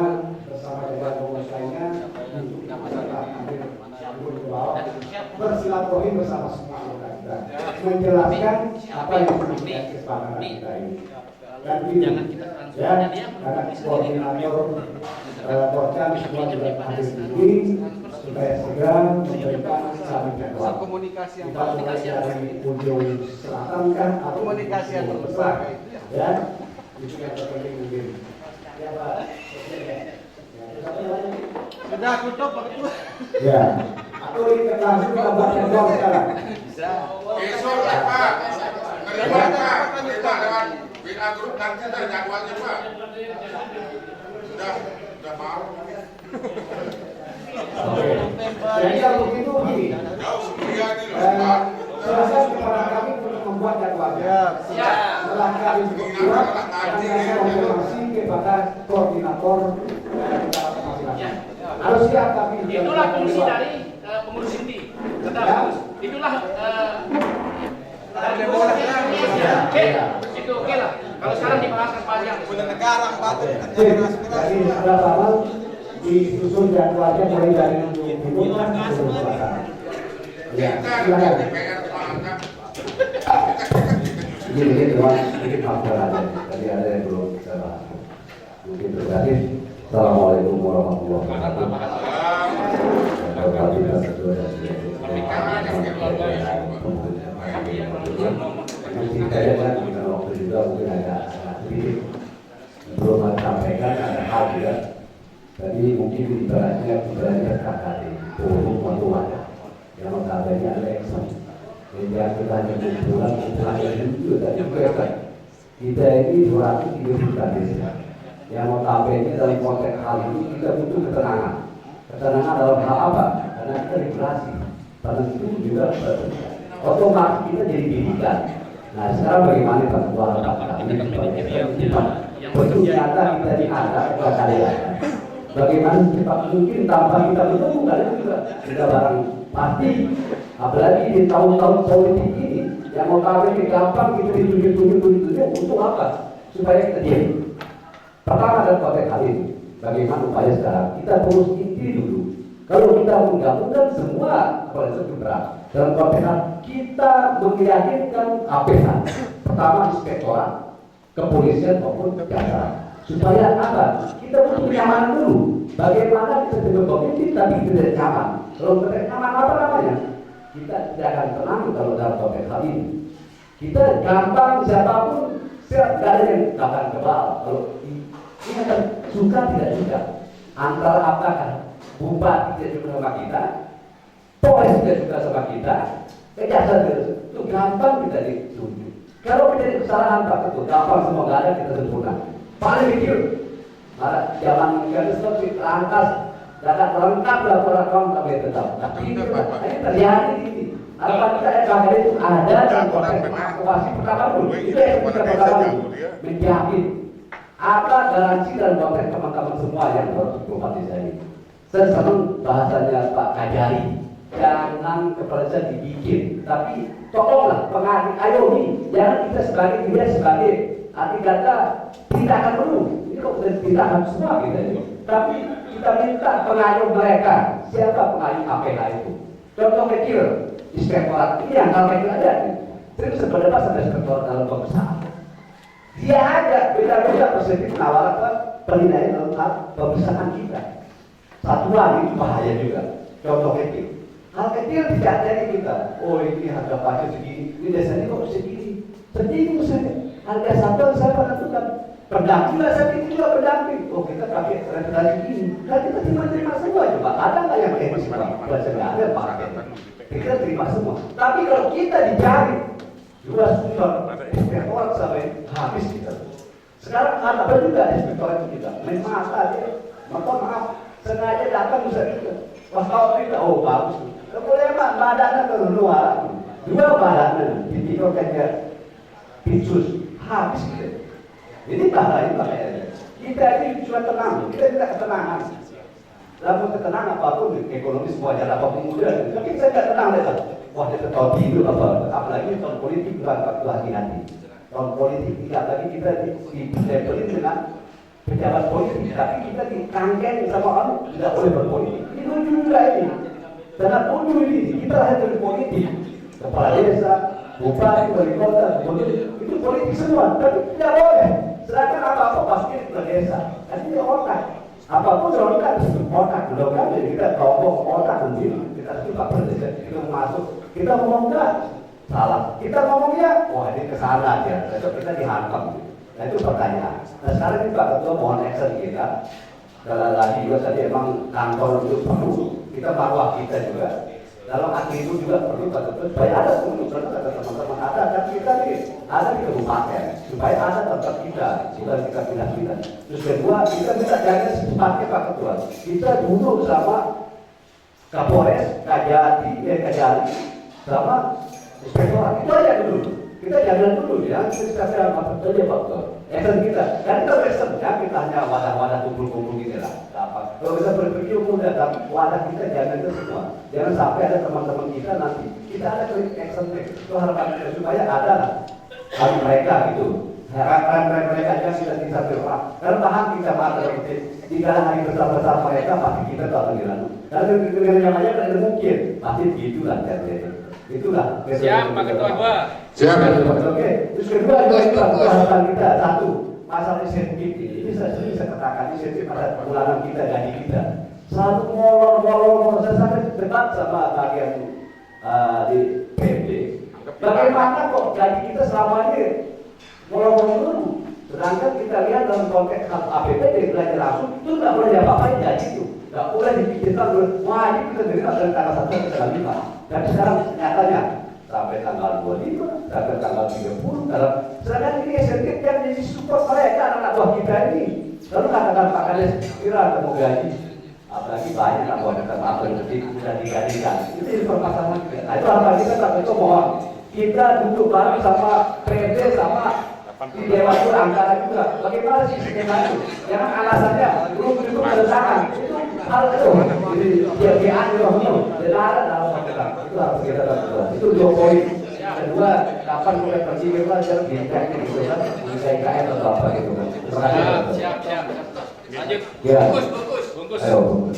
bersama dengan pengurus lainnya untuk bersilaturahim bersama semua anggota kita. menjelaskan apa yang menjadi kesepakatan kita ini. Dan ini, ya, karena koordinator Porcam semua juga hadir di sini supaya segera memberikan kami jadwal. Komunikasi yang kita mulai dari ujung selatan kan atau komunikasi yang terbesar, ya, itu yang terpenting mungkin. Ya Pak. Sudah tutup Pak Ketua. Ya. Atau ini langsung kita buat jadwal sekarang. Bisa. Besok lah Pak. Terima Pak. Kita lewat WA grup nanti ada jadwalnya Pak. Sudah mau. Jadi kalau begitu begini. Silakan kepada kami untuk membuat jadwalnya. Setelah kami bersurat, kami akan konfirmasi kepada koordinator masing-masing. Harus siap tapi itulah fungsi dari pengurus inti. Itulah dari pengurus inti. Itu oke lah. Kalau sekarang dibahas panjang. Sudah negara Pak. Jadi sudah lama disusun jadwalnya mulai dari pimpinan sebelum selatan. Ya, silakan. Ini doang sedikit faktor aja. Tadi ada yang belum saya bahas. Mungkin terjadi. Assalamualaikum warahmatullahi wabarakatuh. Saya kan dengan waktu juga mungkin agak sedikit belum sampaikan ada hal juga. Tadi mungkin ibaratnya KKD, forum waktu yang notabene ada eksan. Yang kita hanya kumpulan yang juga tadi kelihatan. Kita ini 230 juta desa. Yang notabene dalam konteks hal ini kita butuh ketenangan. Ketenangan dalam hal apa? Karena kita regulasi. Karena itu juga otomatis kita jadi didikan. Nah sekarang bagaimana Pak Ketua kami betul nyata kita dianggap oleh kalian. Bagaimana cepat mungkin tanpa kita bertemu kalian juga sudah barang pasti. Apalagi di tahun-tahun politik ini yang notabene gampang kita ditunjuk untuk apa? Supaya kita diam. Pertama dan konteks hal ini, bagaimana upaya sekarang kita terus inti dulu. Kalau kita menggabungkan semua kepala berat dalam konteks kita meyakinkan APH, pertama inspektorat, kepolisian maupun kejaksaan, supaya apa? Kita butuh kenyamanan dulu. Bagaimana kita dengan pemimpin tapi tidak nyaman. Kalau tidak nyaman apa namanya? Kita tidak akan tenang kalau dalam konteks hal ini. Kita gampang siapapun siap dari yang akan kebal. Kalau ini akan suka tidak suka antara apakah bupati tidak suka sama kita, polisi tidak suka sama kita, kejaksaan itu gampang kita ditunjuk. Kalau menjadi kesalahan Pak Ketua, gampang semua nggak ada kita sempurna. Paling kecil, zaman instruksi lantas, dapat lengkap laporan kamu kami tetap. Tapi ini terjadi ini. Apa kita KKD itu ada dalam konteks evakuasi pertama dulu. Itu yang kita pertama dulu menjamin. Apa garansi dalam konteks teman-teman semua yang harus bupati saya ini. Saya senang bahasanya Pak Kajari. Jangan kepolisian dibikin, tapi tolonglah pengadil ayomi. Jangan kita sebagai arti kata tidak akan perlu. Ini kok tidak akan semua kita ini. Tapi kita minta pengayom mereka. Siapa pengayom APH itu? Contoh kecil, inspektorat ini yang kalau kecil ada. Terus sebenarnya ada inspektorat dalam pengusaha. Dia ada beda-beda perspektif penawaran penilaian dalam hal pemeriksaan kita. Satuan itu bahaya juga. Contoh kecil. Hal kecil tidak jadi kita. Oh ini harga pajak segini. Ini dasarnya kok segini. Segini misalnya. Harga sampel saya menentukan. Pendamping lah saya juga pendamping. Oh kita pakai referensi ini. Kan kita terima semua coba. Ada nggak yang etis Pak? Bahasa nggak ada pakai. Kita terima semua. Tapi kalau kita dicari 2 sumber inspektorat sampai habis kita. Sekarang ada juga inspektorat kita. Main mata dia. Maaf. Sengaja datang bisa juga. Wah kalau tidak, oh bagus. Kemudian badannya keluar, 2 badannya ditimbulkannya pitsus habis gitu. Ini bahaya bahaya. Kita ini cuma tenang, kita tidak ketenangan. Lalu ketenangan apapun, ekonomi semua jalan apapun mudah. Tapi saya tidak tenang deh. Wah kita tahu tidur apa? Apalagi tahun politik bukan lagi nanti. Tahun politik tidak lagi kita ditempelin dengan pejabat politik, tapi kita ditangkeng sama orang tidak boleh berpolitik. Ini lucu juga ini. Sangat lucu ini. Kita hanya berpolitik. Kepala desa, bupati, wali kota, itu politik semua, tapi tidak boleh. Sedangkan apa-apa pasti ke desa. Jadi otak, apapun otak, otak belum kan? Jadi kita tolong otak sendiri. Kita suka berdesa, kita masuk, kita ngomong enggak salah. Kita ngomongnya, wah ini kesana aja. Besok kita dihantam. Nah itu pertanyaan. Nah sekarang ini Pak Ketua mohon action kita. Dalam lagi juga tadi emang kantor itu perlu. Kita marwah kita juga. Dalam atribut juga perlu Pak Ketua. Supaya ada dulu, karena kata teman-teman ada. Dan kita nih ada di kabupaten. Supaya ada tempat kita. Bukan kita pindah-pindah. Terus kedua, kita bisa jaga secepatnya Pak Ketua. Kita duduk sama Kapolres, Kajati, sama inspektorat. Itu aja dulu. Kita jalan dulu ya. Kita kasih apa saja Pak Ketua. Action kita. Dan kita action ya. Kita hanya wadah-wadah kumpul-kumpul gitu lah. Kalau kita berpikir mudah, tapi wadah kita jangan itu semua. Jangan sampai ada teman-teman kita nanti. Kita ada klik action itu harapan kita supaya ada lah. Hari mereka gitu. Harapan mereka aja kita bisa berpaham. Karena paham kita mata seperti 3 hari bersama-sama mereka pasti kita tak akan dilalu. Kalau dengan yang lain kan mungkin pasti gitulah jadi. Itulah. Siap Pak Ketua. Siap. Oke. Terus kedua itu harapan kita satu masalah insentif ini saya katakan insentif pada bulanan kita gaji kita. Selalu molor saya sampai debat sama bagian di PMD. Bagaimana kok gaji kita selama ini molor-molor? Sedangkan kita lihat dalam konteks APBD belanja langsung itu nggak boleh diapa-apain gaji itu, nggak boleh dipikirkan wajib kita terima dari tanggal 1 sampai tanggal 5. Dan sekarang nyatanya sampai tanggal 25, sampai tanggal 30. Sedangkan ini insentif yang jadi support mereka anak-anak buah kita ini. Lalu katakan Pak Kades kira ketemu gaji, apalagi banyak anak buah kita apa yang sudah digajikan. Itu permasalahan kita. Nah, itu harapan kita Pak Ketua mohon kita duduk bareng sama PD sama di Dewan itu anggaran juga. Bagaimana sih skema itu? Jangan alasannya belum berdesakan. Itu hal itu. Jadi dia anu benar dalam konteks itu harus kita lakukan. Itu 2 poin. Kedua, kapan mulai pergi ke mana jangan diinjak gitu kan? Bisa IKN atau apa gitu kan? Siap. Lanjut. Ya. Bungkus. Ayo.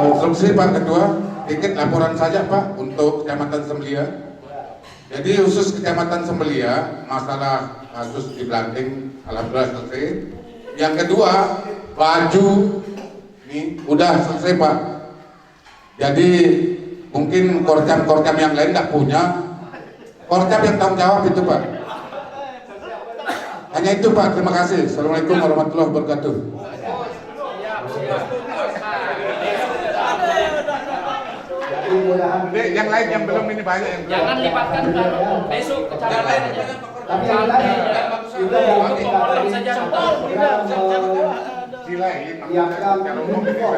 Instruksi Pak Ketua, dikit laporan saja Pak untuk Kecamatan Sembelia. Jadi khusus Kecamatan Sembelia, masalah kasus di Blanting, alhamdulillah selesai. Yang kedua, baju ini udah selesai Pak. Jadi mungkin korcam yang lain nggak punya, korcam yang tanggung jawab itu Pak. Hanya itu Pak, terima kasih. Assalamualaikum warahmatullahi wabarakatuh. Yang lain yang belum ini banyak yang belum. Jangan lipatkan besok kecamatan. Tapi yang tadi juga yang orang saja. Yang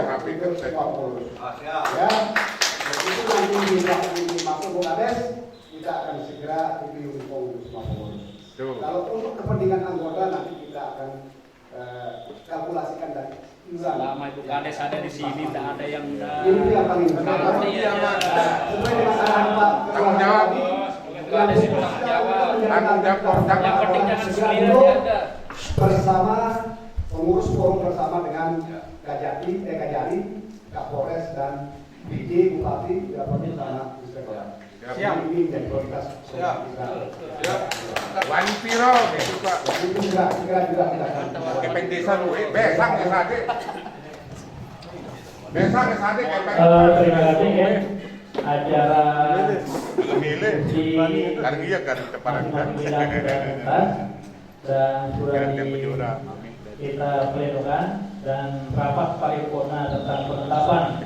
kami itu semua pengurus. Ya, itu nanti dimaksud Bung Kades kita akan segera dipilih pengurus semua pengurus. Kalau untuk kepentingan anggota nanti kita akan kalkulasikan dari Selama Ibu Kades ada di sini, tidak ada yang ini yang paling sesuai dengan arahan Pak Tanggung jawab. Kades itu tanggung jawab. Yang penting jangan sendiri aja. Bersama pengurus forum bersama dengan Kajari, Kapolres dan BD Bupati dapat sama inspektorat. Siap. Ini menjadi prioritas. Siap. Wani piro gitu Pak. Itu juga kita akan. Kepeng desa lu, besang ya sade. Besang ya sade kepeng. Terima kasih ya. Acara di karena iya kan kepada dan sudah kita plenokan dan rapat paripurna tentang penetapan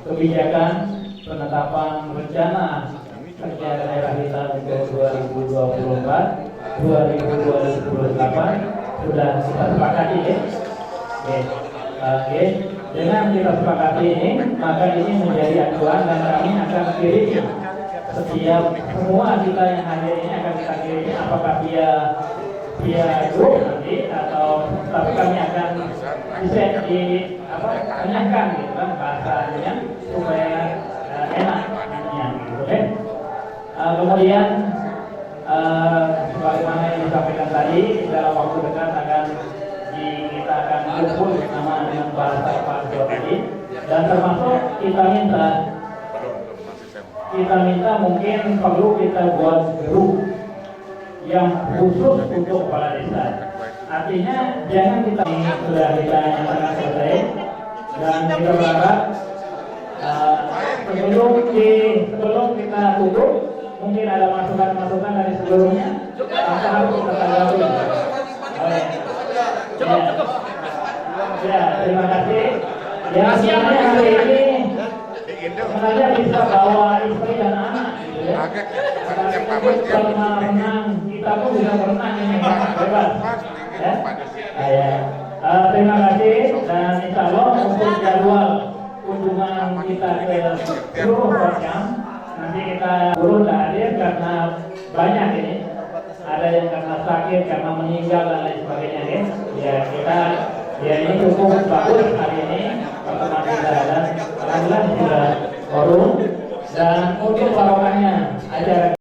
kebijakan penetapan rencana kerja daerah kita untuk 2024-2028 sudah kita sepakati ya. Oke. Dengan kita sepakati ini, maka ini menjadi acuan dan kami akan kirim setiap semua kita yang hadir ini akan kita kirim apakah via grup nanti atau tapi kami akan bisa tanyakan gitu kan bahasanya supaya enak nantinya gitu kan. Kemudian sebagaimana yang disampaikan tadi dalam waktu dekat kita akan kumpul bersama dengan bahasa Pak Ketua tadi dan termasuk kita minta kita minta mungkin perlu kita buat grup yang khusus untuk kepala desa. Artinya jangan kita sudah kita nyatakan selesai dan kita berharap sebelum kita tutup mungkin ada masukan-masukan dari sebelumnya maka harus kita tanggapi. Cukup. Ya, terima kasih. Ya, sebenarnya hari ini sebenarnya bisa bawa istri dan anak gitu ya. Karena renang, kita pun bisa berenang ini bebas. Ya. Terima kasih dan insya Allah untuk jadwal kunjungan kita ke seluruh program nanti kita turun hadir karena banyak ini. Ada yang karena sakit, karena meninggal dan lain sebagainya ya. Ya kita ini cukup bagus hari ini pertemuan kita dan alhamdulillah sudah forum dan untuk barokahnya acara